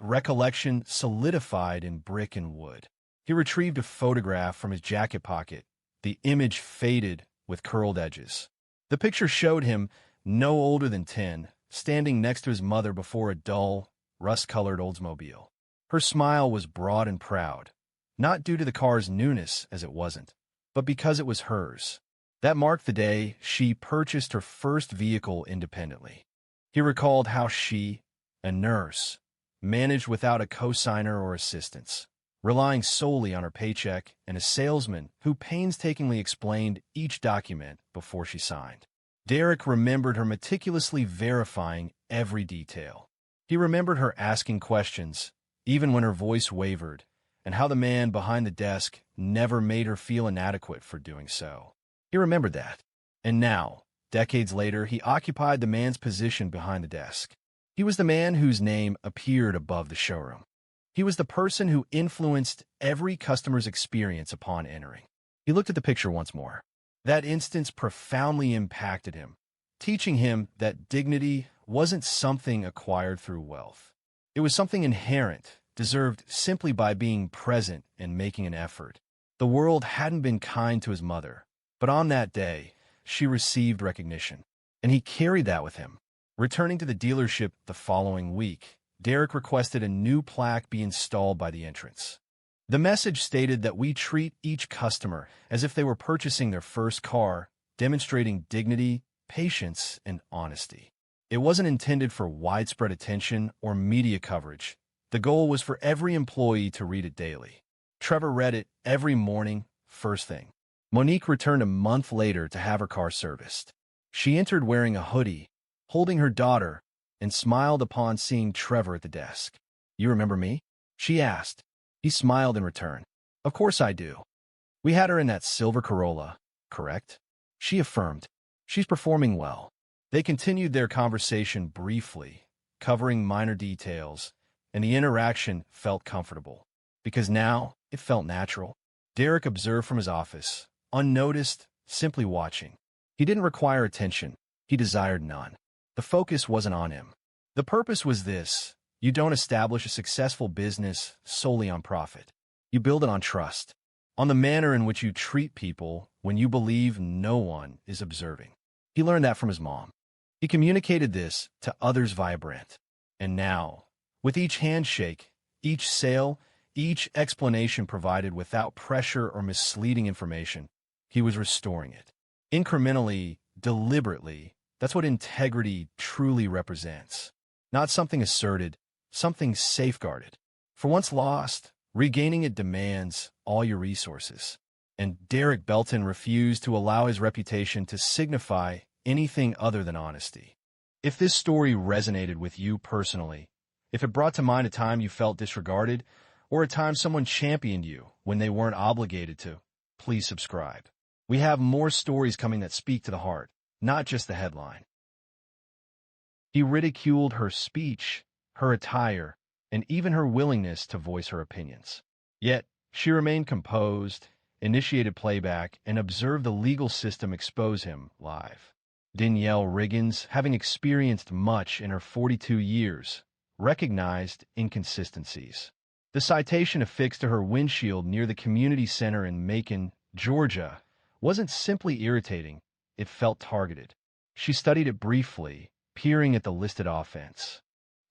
A: recollection solidified in brick and wood. He retrieved a photograph from his jacket pocket, the image faded with curled edges. The picture showed him, no older than 10, standing next to his mother before a dull, rust-colored Oldsmobile. Her smile was broad and proud, not due to the car's newness as it wasn't, but because it was hers. That marked the day she purchased her first vehicle independently. He recalled how she, a nurse, managed without a cosigner or assistance, relying solely on her paycheck and a salesman who painstakingly explained each document before she signed. Derek remembered her meticulously verifying every detail. He remembered her asking questions, even when her voice wavered, and how the man behind the desk never made her feel inadequate for doing so. He remembered that. And now, decades later, he occupied the man's position behind the desk. He was the man whose name appeared above the showroom. He was the person who influenced every customer's experience upon entering. He looked at the picture once more. That instance profoundly impacted him, teaching him that dignity wasn't something acquired through wealth. It was something inherent, deserved simply by being present and making an effort. The world hadn't been kind to his mother, but on that day, she received recognition, and he carried that with him. Returning to the dealership the following week, Derek requested a new plaque be installed by the entrance. The message stated that we treat each customer as if they were purchasing their first car, demonstrating dignity, patience, and honesty. It wasn't intended for widespread attention or media coverage. The goal was for every employee to read it daily. Trevor read it every morning, first thing. Monique returned a month later to have her car serviced. She entered wearing a hoodie, holding her daughter, and smiled upon seeing Trevor at the desk. "You remember me?" she asked. He smiled in return. "Of course I do. We had her in that silver Corolla, correct?" She affirmed. "She's performing well." They continued their conversation briefly, covering minor details, and the interaction felt comfortable, because now it felt natural. Derek observed from his office, unnoticed, simply watching. He didn't require attention. He desired none. The focus wasn't on him. The purpose was this: you don't establish a successful business solely on profit. You build it on trust, on the manner in which you treat people when you believe no one is observing. He learned that from his mom. He communicated this to others via Brent. And now, with each handshake, each sale, each explanation provided without pressure or misleading information, he was restoring it. Incrementally, deliberately, that's what integrity truly represents. Not something asserted, something safeguarded. For once lost, regaining it demands all your resources. And Derek Belton refused to allow his reputation to signify anything other than honesty. If this story resonated with you personally, if it brought to mind a time you felt disregarded, or a time someone championed you when they weren't obligated to, please subscribe. We have more stories coming that speak to the heart, not just the headline. He ridiculed her speech, her attire, and even her willingness to voice her opinions. Yet, she remained composed, initiated playback, and observed the legal system expose him live. Danielle Riggins, having experienced much in her 42 years, recognized inconsistencies. The citation affixed to her windshield near the community center in Macon, Georgia, wasn't simply irritating, it felt targeted. She studied it briefly, peering at the listed offense.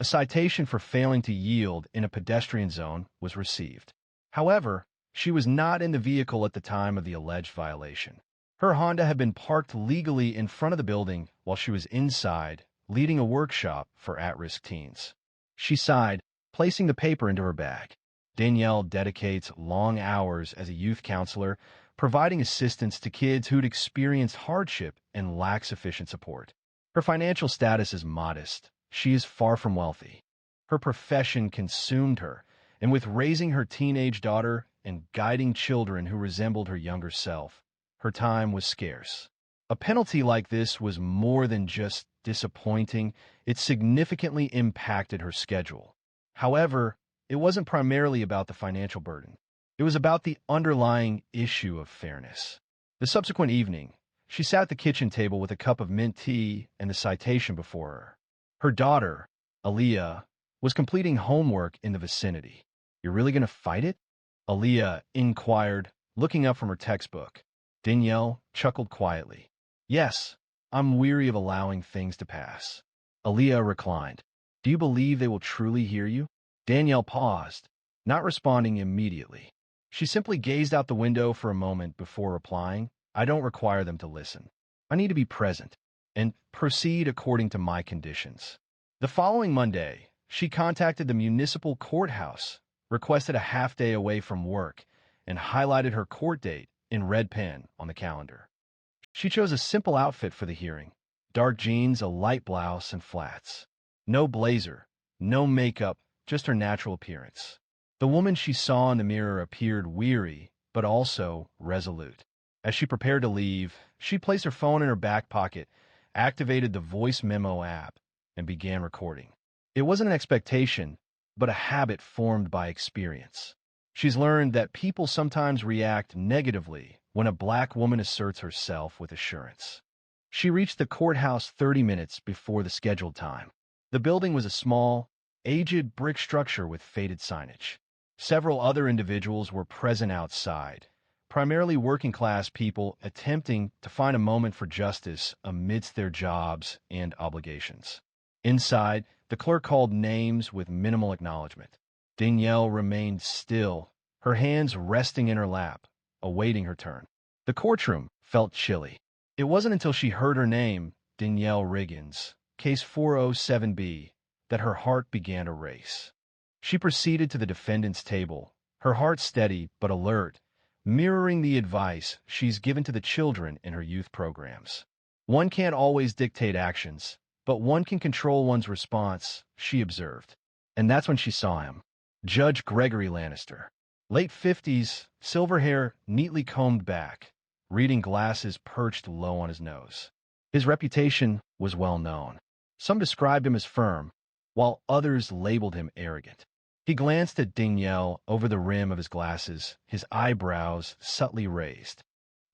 A: A citation for failing to yield in a pedestrian zone was received. However, she was not in the vehicle at the time of the alleged violation. Her Honda had been parked legally in front of the building while she was inside, leading a workshop for at-risk teens. She sighed, placing the paper into her bag. Danielle dedicates long hours as a youth counselor, providing assistance to kids who'd experienced hardship and lack sufficient support. Her financial status is modest. She is far from wealthy. Her profession consumed her, and with raising her teenage daughter and guiding children who resembled her younger self, her time was scarce. A penalty like this was more than just disappointing, it significantly impacted her schedule. However, it wasn't primarily about the financial burden. It was about the underlying issue of fairness. The subsequent evening, she sat at the kitchen table with a cup of mint tea and the citation before her. Her daughter, Aaliyah, was completing homework in the vicinity. "You're really going to fight it?" Aaliyah inquired, looking up from her textbook. Danielle chuckled quietly. "Yes, I'm weary of allowing things to pass." Aaliyah reclined. "Do you believe they will truly hear you?" Danielle paused, not responding immediately. She simply gazed out the window for a moment before replying, I don't require them to listen. I need to be present and proceed according to my conditions. The following Monday, she contacted the municipal courthouse, requested a half day away from work, and highlighted her court date in red pen on the calendar. She chose a simple outfit for the hearing: dark jeans, a light blouse, and flats. No blazer, no makeup, just her natural appearance. The woman she saw in the mirror appeared weary, but also resolute. As she prepared to leave, she placed her phone in her back pocket, activated the voice memo app, and began recording. It wasn't an expectation, but a habit formed by experience. She's learned that people sometimes react negatively when a black woman asserts herself with assurance. She reached the courthouse 30 minutes before the scheduled time. The building was a small, aged brick structure with faded signage. Several other individuals were present outside, primarily working-class people attempting to find a moment for justice amidst their jobs and obligations. Inside, the clerk called names with minimal acknowledgement. Danielle remained still, her hands resting in her lap, awaiting her turn. The courtroom felt chilly. It wasn't until she heard her name, Danielle Riggins, case 407B, that her heart began to race. She proceeded to the defendant's table, her heart steady but alert, mirroring the advice she's given to the children in her youth programs. One can't always dictate actions, but one can control one's response, she observed. And that's when she saw him. Judge Gregory Lannister. Late 50s, silver hair neatly combed back, reading glasses perched low on his nose. His reputation was well known. Some described him as firm, while others labeled him arrogant. He glanced at Danielle over the rim of his glasses, his eyebrows subtly raised.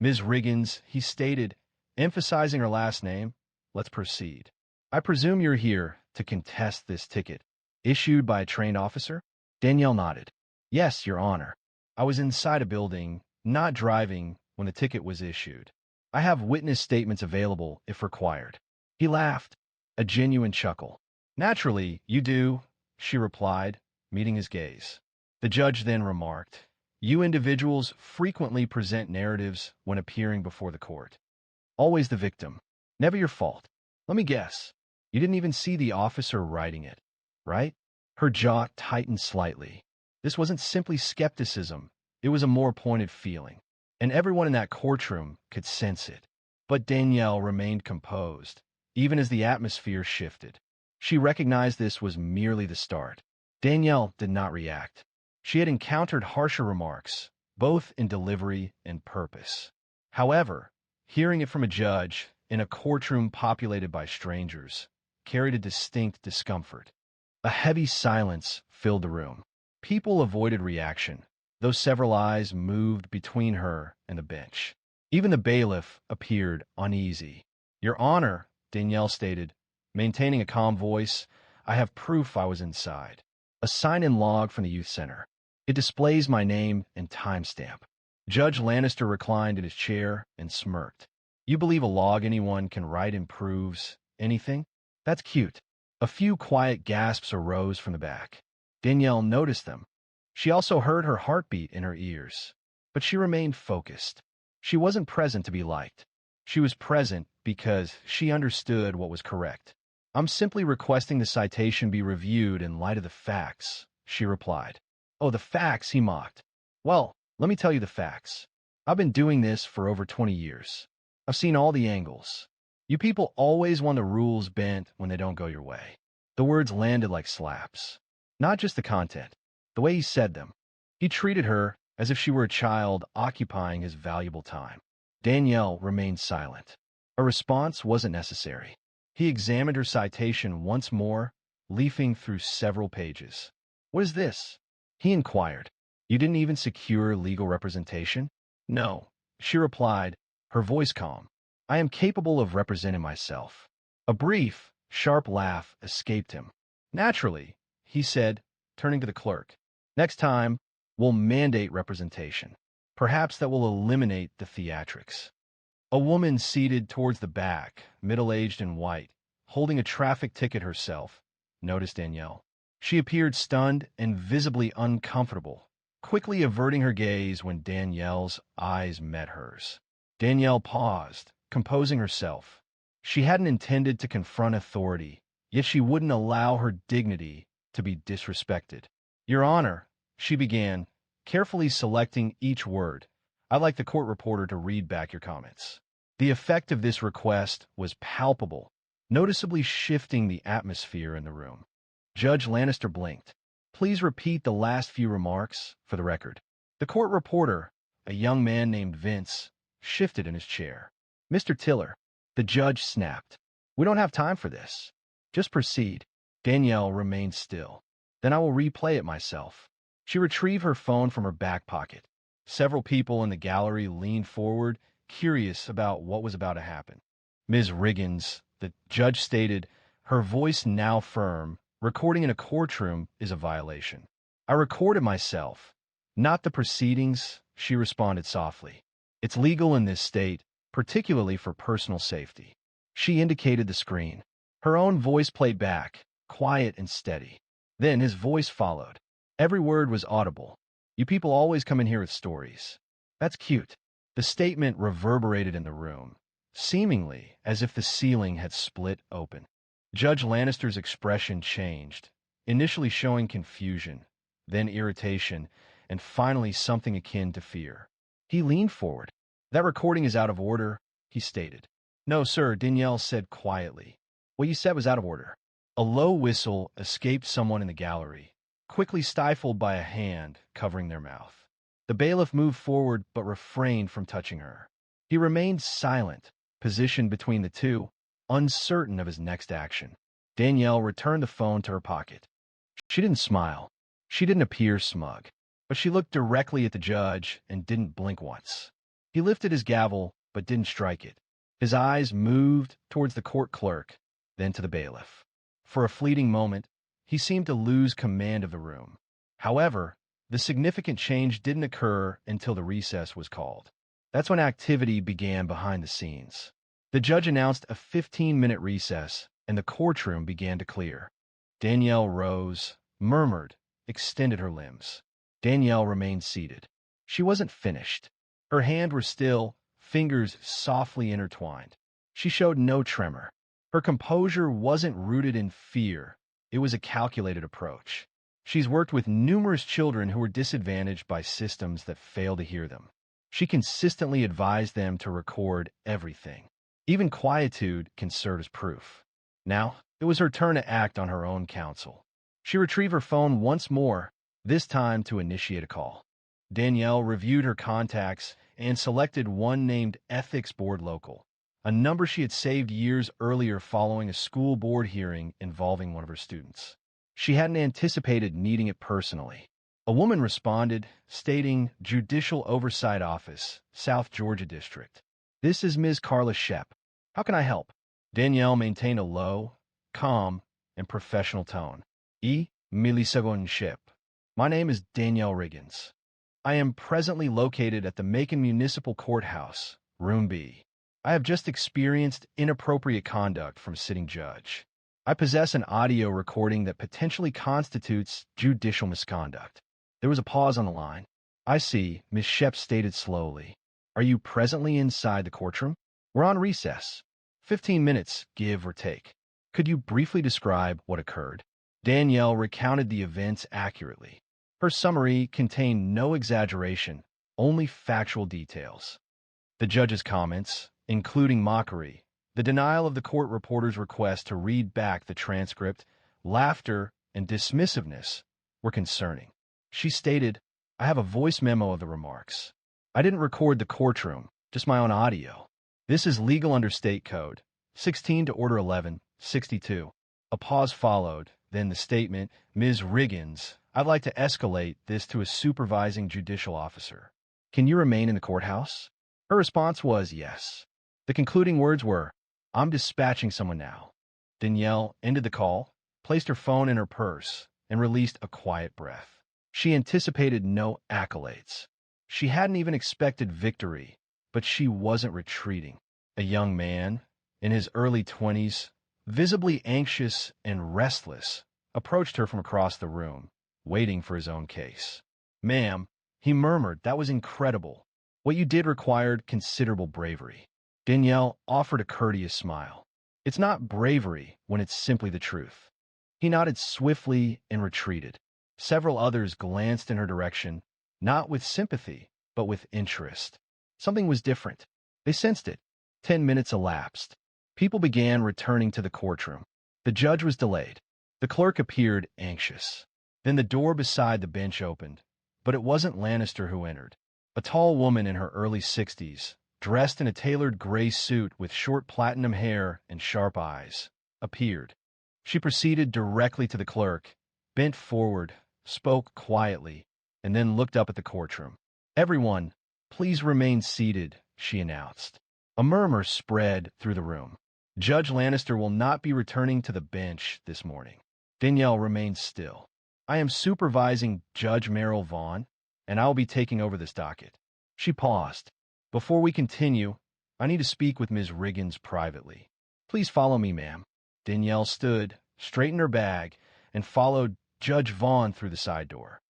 A: Ms. Riggins, he stated, emphasizing her last name, let's proceed. I presume you're here to contest this ticket, issued by a trained officer? Danielle nodded. Yes, Your Honor. I was inside a building, not driving, when the ticket was issued. I have witness statements available if required. He laughed, a genuine chuckle. Naturally, you do, she replied, meeting his gaze. The judge then remarked, you individuals frequently present narratives when appearing before the court. Always the victim. Never your fault. Let me guess. You didn't even see the officer writing it, right? Her jaw tightened slightly. This wasn't simply skepticism. It was a more pointed feeling, and everyone in that courtroom could sense it. But Danielle remained composed, even as the atmosphere shifted. She recognized this was merely the start. Danielle did not react. She had encountered harsher remarks, both in delivery and purpose. However, hearing it from a judge in a courtroom populated by strangers carried a distinct discomfort. A heavy silence filled the room. People avoided reaction, though several eyes moved between her and the bench. Even the bailiff appeared uneasy. Your Honor, Danielle stated, maintaining a calm voice, I have proof I was inside. A sign-in log from the youth center. It displays my name and timestamp. Judge Lannister reclined in his chair and smirked. You believe a log anyone can write improves anything? That's cute. A few quiet gasps arose from the back. Danielle noticed them. She also heard her heartbeat in her ears. But she remained focused. She wasn't present to be liked. She was present because she understood what was correct. I'm simply requesting the citation be reviewed in light of the facts, she replied. Oh, the facts, he mocked. Well, let me tell you the facts. I've been doing this for over 20 years. I've seen all the angles. You people always want the rules bent when they don't go your way. The words landed like slaps. Not just the content, the way he said them. He treated her as if she were a child occupying his valuable time. Danielle remained silent. A response wasn't necessary. He examined her citation once more, leafing through several pages. What is this? He inquired. You didn't even secure legal representation? No, she replied, her voice calm. I am capable of representing myself. A brief, sharp laugh escaped him. Naturally, he said, turning to the clerk. Next time, we'll mandate representation. Perhaps that will eliminate the theatrics. A woman seated towards the back, middle-aged and white, holding a traffic ticket herself, noticed Danielle. She appeared stunned and visibly uncomfortable, quickly averting her gaze when Danielle's eyes met hers. Danielle paused, composing herself. She hadn't intended to confront authority, yet she wouldn't allow her dignity to be disrespected. Your Honor, she began, carefully selecting each word. I'd like the court reporter to read back your comments. The effect of this request was palpable, noticeably shifting the atmosphere in the room. Judge Lannister blinked. Please repeat the last few remarks for the record. The court reporter, a young man named Vince, shifted in his chair. Mr. Tiller, the judge snapped. We don't have time for this. Just proceed. Danielle remained still. Then I will replay it myself. She retrieved her phone from her back pocket. Several people in the gallery leaned forward, curious about what was about to happen. Ms. Riggins, the judge stated, her voice now firm, recording in a courtroom is a violation. I recorded myself, not the proceedings, she responded softly. It's legal in this state, particularly for personal safety. She indicated the screen. Her own voice played back, quiet and steady. Then his voice followed. Every word was audible. You people always come in here with stories. That's cute. The statement reverberated in the room, seemingly as if the ceiling had split open. Judge Lannister's expression changed, initially showing confusion, then irritation, and finally something akin to fear. He leaned forward. That recording is out of order, he stated. No, sir, Danielle said quietly. What you said was out of order. A low whistle escaped someone in the gallery, quickly stifled by a hand covering their mouth. The bailiff moved forward but refrained from touching her. He remained silent, positioned between the two, uncertain of his next action. Danielle returned the phone to her pocket. She didn't smile. She didn't appear smug, but she looked directly at the judge and didn't blink once. He lifted his gavel but didn't strike it. His eyes moved towards the court clerk, then to the bailiff. For a fleeting moment, he seemed to lose command of the room. However, the significant change didn't occur until the recess was called. That's when activity began behind the scenes. The judge announced a 15-minute recess, and the courtroom began to clear. Danielle rose, murmured, extended her limbs. Danielle remained seated. She wasn't finished. Her hands were still, fingers softly intertwined. She showed no tremor. Her composure wasn't rooted in fear. It was a calculated approach. She's worked with numerous children who were disadvantaged by systems that fail to hear them. She consistently advised them to record everything. Even quietude can serve as proof. Now, it was her turn to act on her own counsel. She retrieved her phone once more, this time to initiate a call. Danielle reviewed her contacts and selected one named Ethics Board Local, a number she had saved years earlier following a school board hearing involving one of her students. She hadn't anticipated needing it personally. A woman responded, stating Judicial Oversight Office, South Georgia District. This is Ms. Carla Shep. How can I help? Danielle maintained a low, calm, and professional tone. Milisegun Shep. My name is Danielle Riggins. I am presently located at the Macon Municipal Courthouse, Room B. I have just experienced inappropriate conduct from a sitting judge. I possess an audio recording that potentially constitutes judicial misconduct. There was a pause on the line. I see, Ms. Shep stated slowly. Are you presently inside the courtroom? We're on recess. 15 minutes, give or take. Could you briefly describe what occurred? Danielle recounted the events accurately. Her summary contained no exaggeration, only factual details. The judge's comments, including mockery, the denial of the court reporter's request to read back the transcript, laughter, and dismissiveness were concerning. She stated, I have a voice memo of the remarks. I didn't record the courtroom, just my own audio. This is legal under state code, 16 to Order 11, 62. A pause followed, then the statement, Ms. Riggins, I'd like to escalate this to a supervising judicial officer. Can you remain in the courthouse? Her response was yes. The concluding words were, I'm dispatching someone now. Danielle ended the call, placed her phone in her purse, and released a quiet breath. She anticipated no accolades. She hadn't even expected victory, but she wasn't retreating. A young man, in his early 20s, visibly anxious and restless, approached her from across the room, waiting for his own case. Ma'am, he murmured, that was incredible. What you did required considerable bravery. Danielle offered a courteous smile. It's not bravery when it's simply the truth. He nodded swiftly and retreated. Several others glanced in her direction, not with sympathy, but with interest. Something was different. They sensed it. 10 minutes elapsed. People began returning to the courtroom. The judge was delayed. The clerk appeared anxious. Then the door beside the bench opened, but it wasn't Lannister who entered. A tall woman in her early 60s, dressed in a tailored gray suit with short platinum hair and sharp eyes, appeared. She proceeded directly to the clerk, bent forward, spoke quietly, and then looked up at the courtroom. "Everyone, please remain seated," she announced. A murmur spread through the room. "Judge Lannister will not be returning to the bench this morning." Danielle remained still. "I am supervising Judge Merrill Vaughn, and I will be taking over this docket." She paused. "Before we continue, I need to speak with Ms. Riggins privately. Please follow me, ma'am." Danielle stood, straightened her bag, and followed Judge Vaughn through the side door.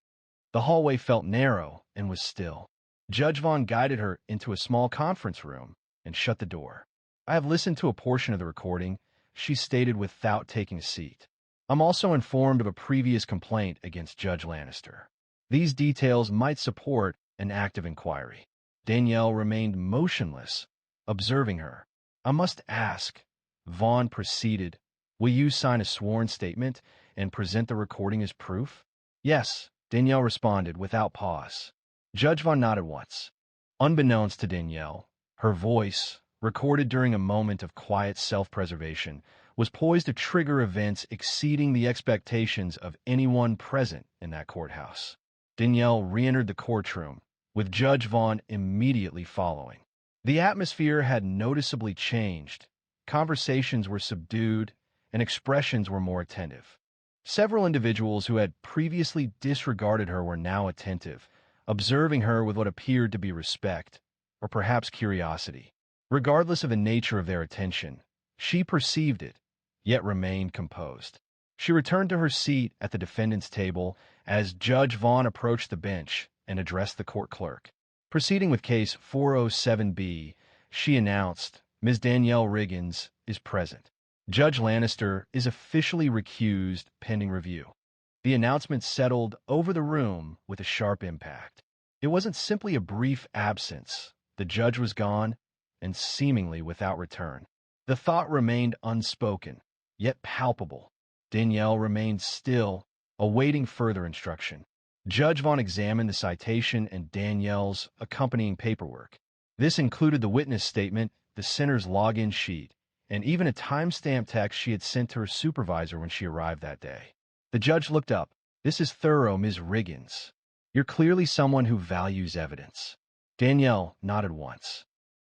A: The hallway felt narrow and was still. Judge Vaughn guided her into a small conference room and shut the door. "I have listened to a portion of the recording," she stated without taking a seat. "I'm also informed of a previous complaint against Judge Lannister. These details might support an active inquiry." Danielle remained motionless, observing her. "I must ask," Vaughn proceeded, "will you sign a sworn statement and present the recording as proof?" "Yes," Danielle responded without pause. Judge Vaughn nodded once. Unbeknownst to Danielle, her voice, recorded during a moment of quiet self-preservation, was poised to trigger events exceeding the expectations of anyone present in that courthouse. Danielle re-entered the courtroom, with Judge Vaughn immediately following. The atmosphere had noticeably changed. Conversations were subdued, and expressions were more attentive. Several individuals who had previously disregarded her were now attentive, observing her with what appeared to be respect, or perhaps curiosity. Regardless of the nature of their attention, she perceived it, yet remained composed. She returned to her seat at the defendant's table as Judge Vaughn approached the bench and addressed the court clerk. Proceeding with Case 407B, she announced, "Ms. Danielle Riggins is present. Judge Lannister is officially recused pending review." The announcement settled over the room with a sharp impact. It wasn't simply a brief absence. The judge was gone, and seemingly without return. The thought remained unspoken, yet palpable. Danielle remained still, awaiting further instruction. Judge Vaughn examined the citation and Danielle's accompanying paperwork. This included the witness statement, the center's login sheet, and even a timestamp text she had sent to her supervisor when she arrived that day. The judge looked up. "This is thorough, Ms. Riggins. You're clearly someone who values evidence." Danielle nodded once.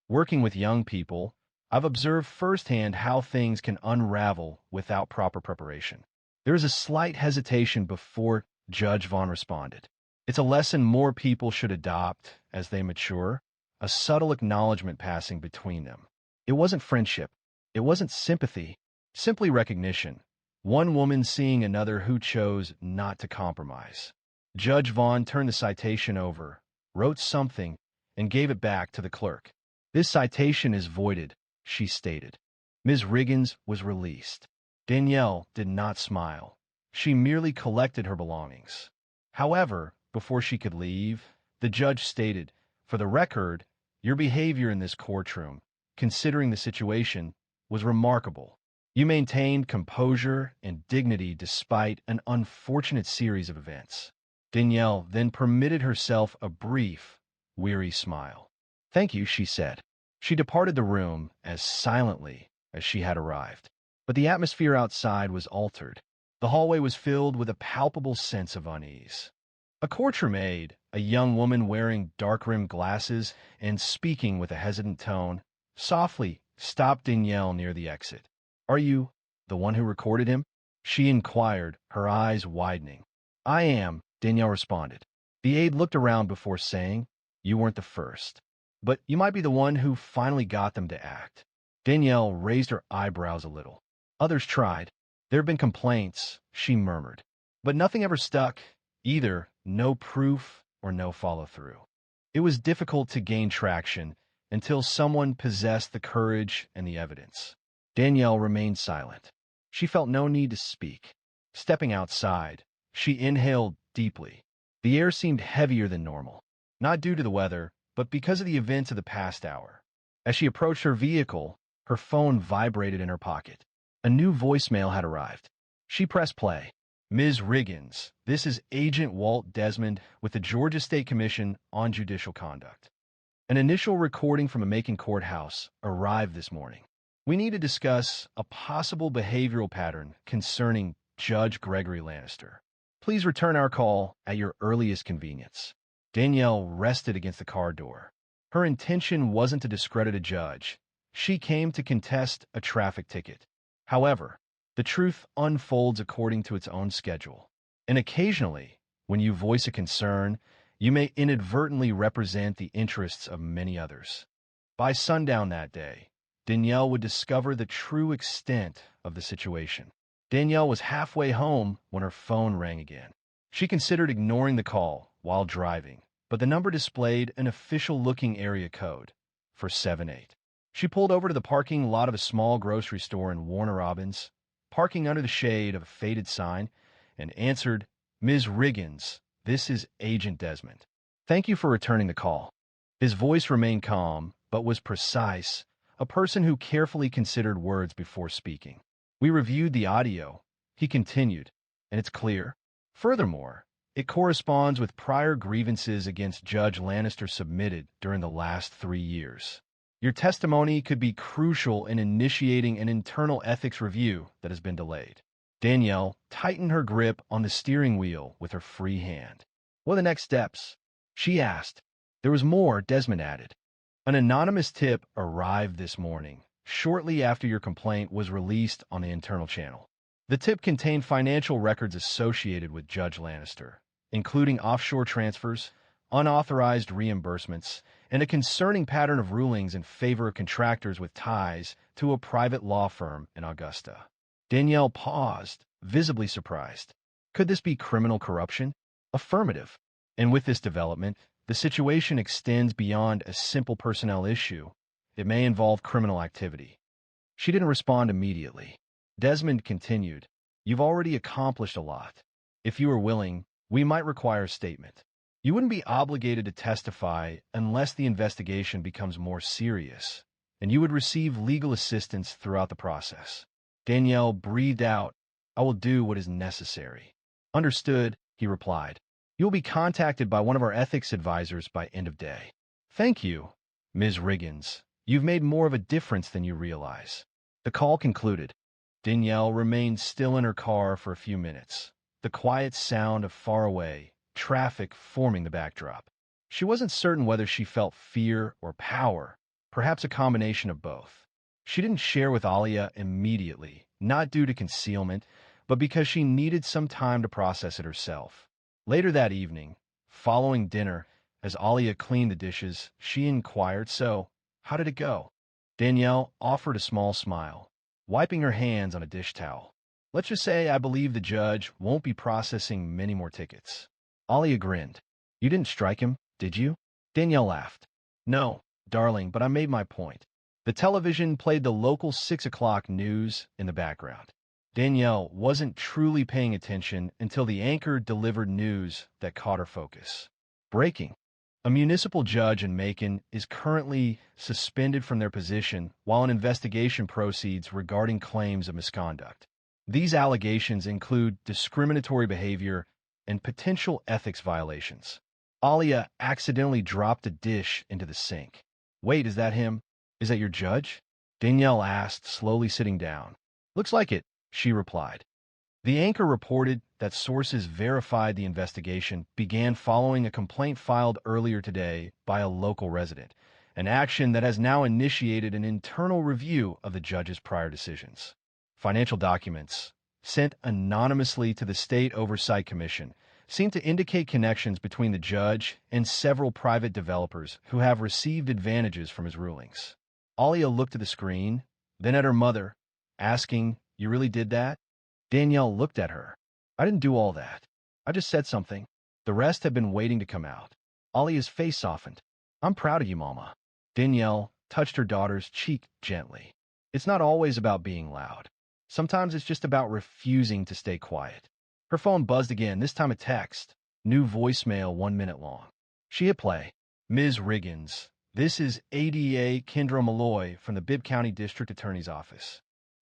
A: "Working with young people, I've observed firsthand how things can unravel without proper preparation." There was a slight hesitation before Judge Vaughn responded. "It's a lesson more people should adopt as they mature, a subtle acknowledgement passing between them. It wasn't friendship. It wasn't sympathy, simply recognition. One woman seeing another who chose not to compromise." Judge Vaughn turned the citation over, wrote something, and gave it back to the clerk. "This citation is voided," she stated. Ms. Riggins was released. Danielle did not smile. She merely collected her belongings. However, before she could leave, the judge stated, "For the record, your behavior in this courtroom, considering the situation, was remarkable. You maintained composure and dignity despite an unfortunate series of events." Danielle then permitted herself a brief, weary smile. "Thank you," she said. She departed the room as silently as she had arrived. But the atmosphere outside was altered. The hallway was filled with a palpable sense of unease. A courtroom aide, a young woman wearing dark-rimmed glasses and speaking with a hesitant tone, softly stopped Danielle near the exit. "Are you the one who recorded him?" she inquired, her eyes widening. "I am," Danielle responded. The aide looked around before saying, "You weren't the first. But you might be the one who finally got them to act." Danielle raised her eyebrows a little. "Others tried. There have been complaints," she murmured. "But nothing ever stuck, either no proof or no follow-through." It was difficult to gain traction until someone possessed the courage and the evidence. Danielle remained silent. She felt no need to speak. Stepping outside, she inhaled deeply. The air seemed heavier than normal, not due to the weather, but because of the events of the past hour. As she approached her vehicle, her phone vibrated in her pocket. A new voicemail had arrived. She pressed play. Ms. Riggins, this is Agent Walt Desmond with the Georgia State Commission on Judicial Conduct. An initial recording from a Macon courthouse arrived this morning. We need to discuss a possible behavioral pattern concerning Judge Gregory Lannister. Please return our call at your earliest convenience. Danielle rested against the car door. Her intention wasn't to discredit a judge. She came to contest a traffic ticket. However, the truth unfolds according to its own schedule. And occasionally, when you voice a concern, you may inadvertently represent the interests of many others. By sundown that day, Danielle would discover the true extent of the situation. Danielle was halfway home when her phone rang again. She considered ignoring the call while driving, but the number displayed an official-looking area code for 7-8. She pulled over to the parking lot of a small grocery store in Warner Robins, parking under the shade of a faded sign, and answered, Ms. Riggins, this is Agent Desmond. Thank you for returning the call. His voice remained calm, but was precise, a person who carefully considered words before speaking. We reviewed the audio, he continued, and it's clear. Furthermore, it corresponds with prior grievances against Judge Lannister submitted during the last 3 years. Your testimony could be crucial in initiating an internal ethics review that has been delayed. Danielle tightened her grip on the steering wheel with her free hand. What are the next steps? She asked. There was more, Desmond added. An anonymous tip arrived this morning, shortly after your complaint was released on the internal channel. The tip contained financial records associated with Judge Lannister, including offshore transfers, unauthorized reimbursements, and a concerning pattern of rulings in favor of contractors with ties to a private law firm in Augusta. Danielle paused, visibly surprised. Could this be criminal corruption? Affirmative. And with this development, the situation extends beyond a simple personnel issue. It may involve criminal activity. She didn't respond immediately. Desmond continued, You've already accomplished a lot. If you are willing, we might require a statement. You wouldn't be obligated to testify unless the investigation becomes more serious, and you would receive legal assistance throughout the process. Danielle breathed out, I will do what is necessary. Understood, he replied. You will be contacted by one of our ethics advisors by end of day. Thank you, Ms. Riggins. You've made more of a difference than you realize. The call concluded. Danielle remained still in her car for a few minutes, the quiet sound of far away traffic forming the backdrop. She wasn't certain whether she felt fear or power, perhaps a combination of both. She didn't share with Alia immediately, not due to concealment, but because she needed some time to process it herself. Later that evening, following dinner, as Alia cleaned the dishes, she inquired, So, how did it go? Danielle offered a small smile, wiping her hands on a dish towel. Let's just say I believe the judge won't be processing many more tickets. Alia grinned. You didn't strike him, did you? Danielle laughed. No, darling, but I made my point. The television played the local 6 o'clock news in the background. Danielle wasn't truly paying attention until the anchor delivered news that caught her focus. Breaking. A municipal judge in Macon is currently suspended from their position while an investigation proceeds regarding claims of misconduct. These allegations include discriminatory behavior and potential ethics violations. Alia accidentally dropped a dish into the sink. Wait, is that him? Is that your judge? Danielle asked, slowly sitting down. Looks like it, she replied. The anchor reported that sources verified the investigation began following a complaint filed earlier today by a local resident, an action that has now initiated an internal review of the judge's prior decisions. Financial documents, sent anonymously to the State Oversight Commission, seem to indicate connections between the judge and several private developers who have received advantages from his rulings. Alia looked at the screen, then at her mother, asking, You really did that? Danielle looked at her. I didn't do all that. I just said something. The rest have been waiting to come out. Alia's face softened. I'm proud of you, Mama. Danielle touched her daughter's cheek gently. It's not always about being loud. Sometimes it's just about refusing to stay quiet. Her phone buzzed again, this time a text. New voicemail 1 minute long. She hit play. Ms. Riggins, this is ADA Kendra Malloy from the Bibb County District Attorney's Office.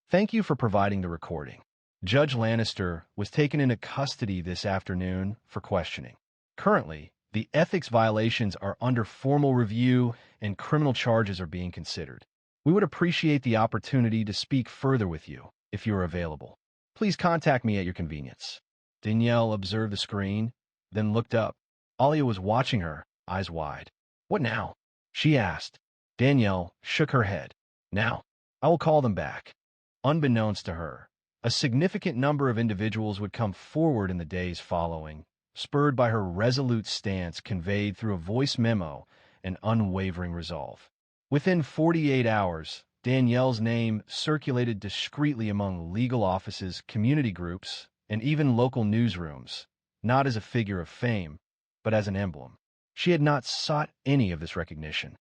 A: Thank you for providing the recording. Judge Lannister was taken into custody this afternoon for questioning. Currently, the ethics violations are under formal review and criminal charges are being considered. We would appreciate the opportunity to speak further with you if you are available. Please contact me at your convenience. Danielle observed the screen, then looked up. Alia was watching her, eyes wide. What now? She asked. Danielle shook her head. Now, I will call them back. Unbeknownst to her, a significant number of individuals would come forward in the days following, spurred by her resolute stance conveyed through a voice memo and unwavering resolve. Within 48 hours, Danielle's name circulated discreetly among legal offices, community groups, and even local newsrooms, not as a figure of fame, but as an emblem. She had not sought any of this recognition.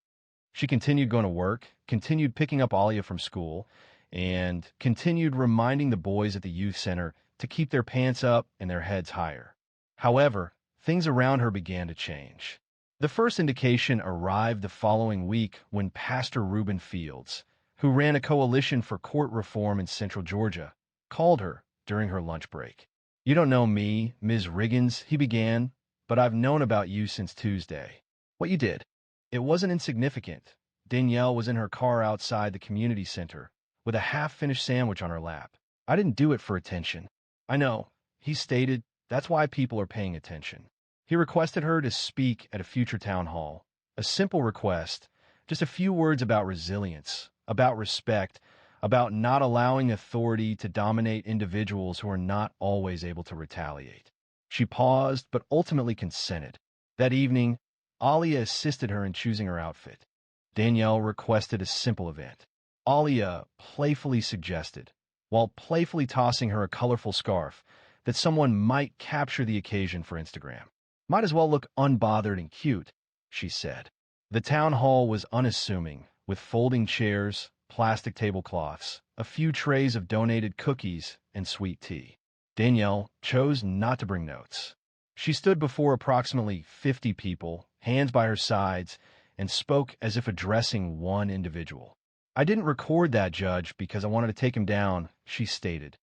A: She continued going to work, continued picking up Alia from school, and continued reminding the boys at the youth center to keep their pants up and their heads higher. However, things around her began to change. The first indication arrived the following week when Pastor Reuben Fields, who ran a coalition for court reform in Central Georgia, called her during her lunch break. You don't know me, Ms. Riggins, he began, but I've known about you since Tuesday. What you did. It wasn't insignificant. Danielle was in her car outside the community center with a half-finished sandwich on her lap. I didn't do it for attention. I know, he stated, that's why people are paying attention. He requested her to speak at a future town hall. A simple request, just a few words about resilience, about respect, about not allowing authority to dominate individuals who are not always able to retaliate. She paused, but ultimately consented. That evening, Alia assisted her in choosing her outfit. Danielle requested a simple event. Alia playfully suggested, while playfully tossing her a colorful scarf, that someone might capture the occasion for Instagram. Might as well look unbothered and cute, she said. The town hall was unassuming, with folding chairs, plastic tablecloths, a few trays of donated cookies, and sweet tea. Danielle chose not to bring notes. She stood before approximately 50 people, hands by her sides, and spoke as if addressing one individual. I didn't record that, Judge, because I wanted to take him down, she stated.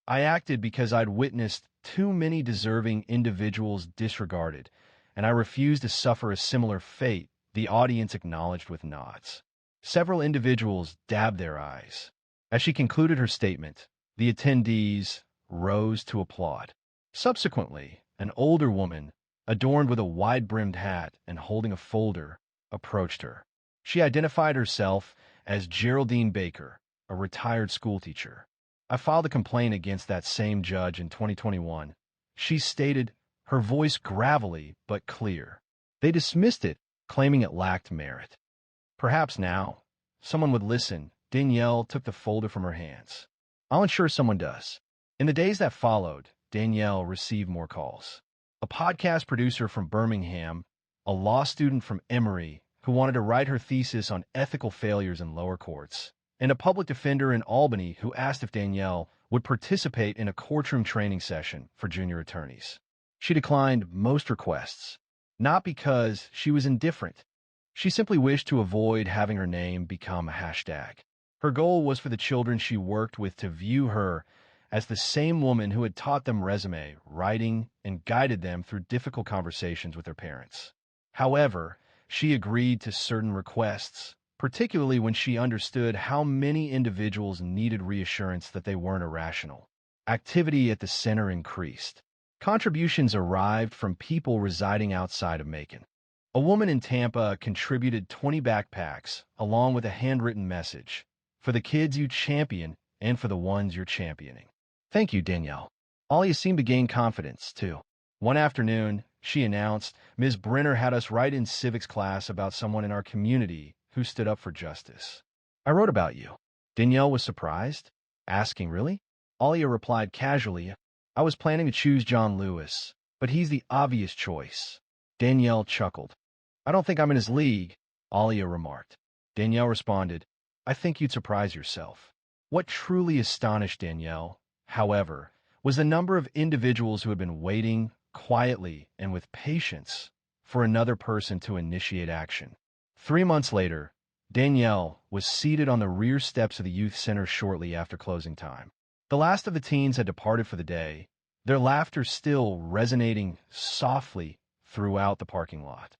A: I acted because I'd witnessed too many deserving individuals disregarded, and I refused to suffer a similar fate, the audience acknowledged with nods. Several individuals dabbed their eyes. As she concluded her statement, the attendees rose to applaud. Subsequently, an older woman, adorned with a wide-brimmed hat and holding a folder, approached her. She identified herself as Geraldine Baker, a retired schoolteacher. I filed a complaint against that same judge in 2021. She stated, her voice gravelly but clear. They dismissed it, claiming it lacked merit. Perhaps now, someone would listen. Danielle took the folder from her hands. I'll ensure someone does. In the days that followed, Danielle received more calls. A podcast producer from Birmingham, a law student from Emory who wanted to write her thesis on ethical failures in lower courts, and a public defender in Albany who asked if Danielle would participate in a courtroom training session for junior attorneys. She declined most requests, not because she was indifferent. She simply wished to avoid having her name become a hashtag. Her goal was for the children she worked with to view her as the same woman who had taught them resume, writing, and guided them through difficult conversations with their parents. However, she agreed to certain requests, particularly when she understood how many individuals needed reassurance that they weren't irrational. Activity at the center increased. Contributions arrived from people residing outside of Macon. A woman in Tampa contributed 20 backpacks, along with a handwritten message, for the kids you champion and for the ones you're championing. Thank you, Danielle. Alia seemed to gain confidence, too. One afternoon, she announced, Ms. Brenner had us write in civics class about someone in our community who stood up for justice. I wrote about you. Danielle was surprised, asking, really? Alia replied casually, I was planning to choose John Lewis, but he's the obvious choice. Danielle chuckled. I don't think I'm in his league, Alia remarked. Danielle responded, I think you'd surprise yourself. What truly astonished Danielle, however, was the number of individuals who had been waiting quietly and with patience for another person to initiate action. 3 months later, Danielle was seated on the rear steps of the youth center shortly after closing time. The last of the teens had departed for the day, their laughter still resonating softly throughout the parking lot.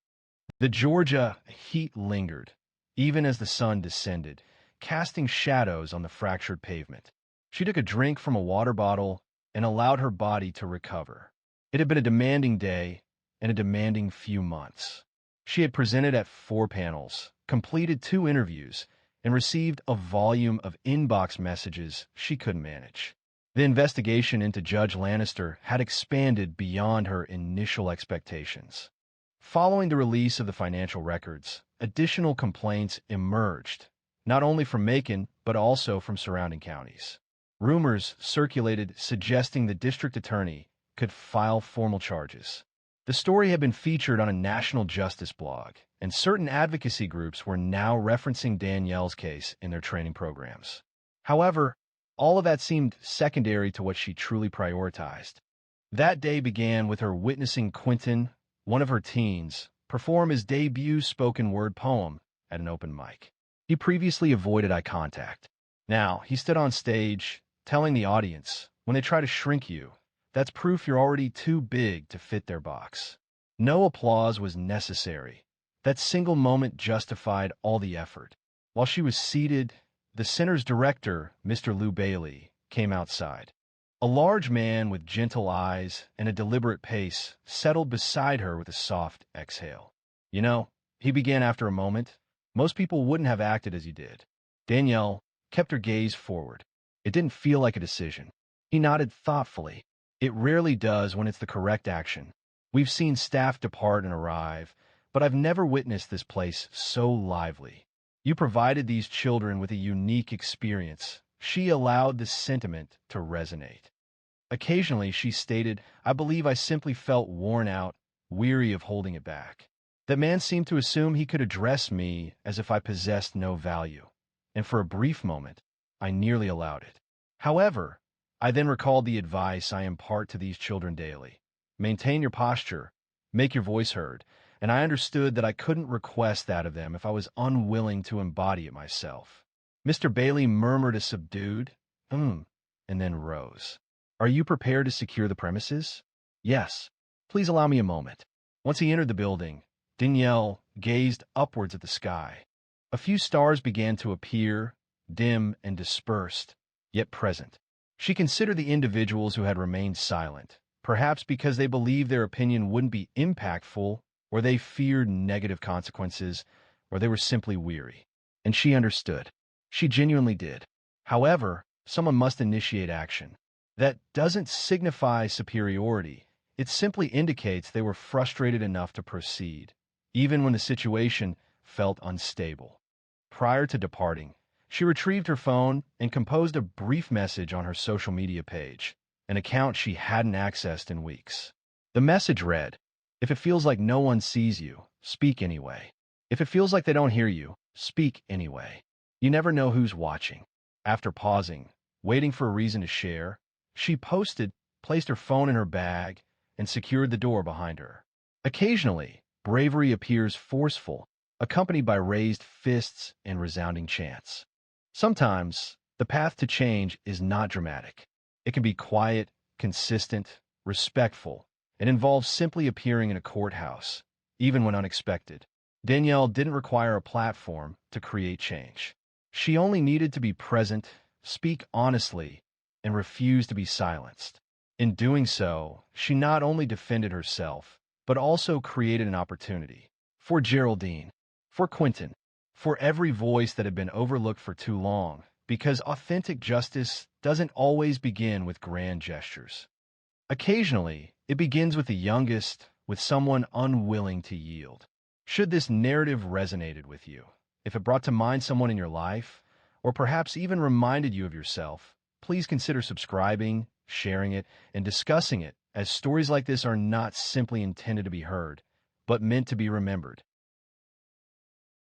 A: The Georgia heat lingered, even as the sun descended, casting shadows on the fractured pavement. She took a drink from a water bottle and allowed her body to recover. It had been a demanding day and a demanding few months. She had presented at 4 panels, completed 2 interviews, and received a volume of inbox messages she couldn't manage. The investigation into Judge Lannister had expanded beyond her initial expectations. Following the release of the financial records, additional complaints emerged, not only from Macon, but also from surrounding counties. Rumors circulated suggesting the district attorney could file formal charges. The story had been featured on a national justice blog, and certain advocacy groups were now referencing Danielle's case in their training programs. However, all of that seemed secondary to what she truly prioritized. That day began with her witnessing Quentin, one of her teens, perform his debut spoken word poem at an open mic. He previously avoided eye contact. Now, he stood on stage, telling the audience, when they try to shrink you, that's proof you're already too big to fit their box. No applause was necessary. That single moment justified all the effort. While she was seated, the center's director, Mr. Lou Bailey, came outside. A large man with gentle eyes and a deliberate pace settled beside her with a soft exhale. You know, he began after a moment, most people wouldn't have acted as you did. Danielle kept her gaze forward. It didn't feel like a decision. He nodded thoughtfully. It rarely does when it's the correct action. We've seen staff depart and arrive, but I've never witnessed this place so lively. You provided these children with a unique experience. She allowed the sentiment to resonate. Occasionally, she stated, I believe I simply felt worn out, weary of holding it back. The man seemed to assume he could address me as if I possessed no value, and for a brief moment, I nearly allowed it. However, I then recalled the advice I impart to these children daily. Maintain your posture, make your voice heard, and I understood that I couldn't request that of them if I was unwilling to embody it myself. Mr. Bailey murmured a subdued, and then rose. Are you prepared to secure the premises? Yes. Please allow me a moment. Once he entered the building, Danielle gazed upwards at the sky. A few stars began to appear, dim and dispersed, yet present. She considered the individuals who had remained silent, perhaps because they believed their opinion wouldn't be impactful, or they feared negative consequences, or they were simply weary. And she understood. She genuinely did. However, someone must initiate action. That doesn't signify superiority. It simply indicates they were frustrated enough to proceed, even when the situation felt unstable. Prior to departing, she retrieved her phone and composed a brief message on her social media page, an account she hadn't accessed in weeks. The message read, if it feels like no one sees you, speak anyway. If it feels like they don't hear you, speak anyway. You never know who's watching. After pausing, waiting for a reason to share, she placed her phone in her bag, and secured the door behind her. Occasionally, bravery appears forceful, accompanied by raised fists and resounding chants. Sometimes, the path to change is not dramatic. It can be quiet, consistent, respectful, and involves simply appearing in a courthouse, even when unexpected. Danielle didn't require a platform to create change. She only needed to be present, speak honestly, and refuse to be silenced. In doing so, she not only defended herself, but also created an opportunity for Geraldine, for Quentin, for every voice that had been overlooked for too long, because authentic justice doesn't always begin with grand gestures. Occasionally, it begins with the youngest, with someone unwilling to yield. Should this narrative resonated with you, if it brought to mind someone in your life, or perhaps even reminded you of yourself, please consider subscribing, sharing it, and discussing it, as stories like this are not simply intended to be heard, but meant to be remembered.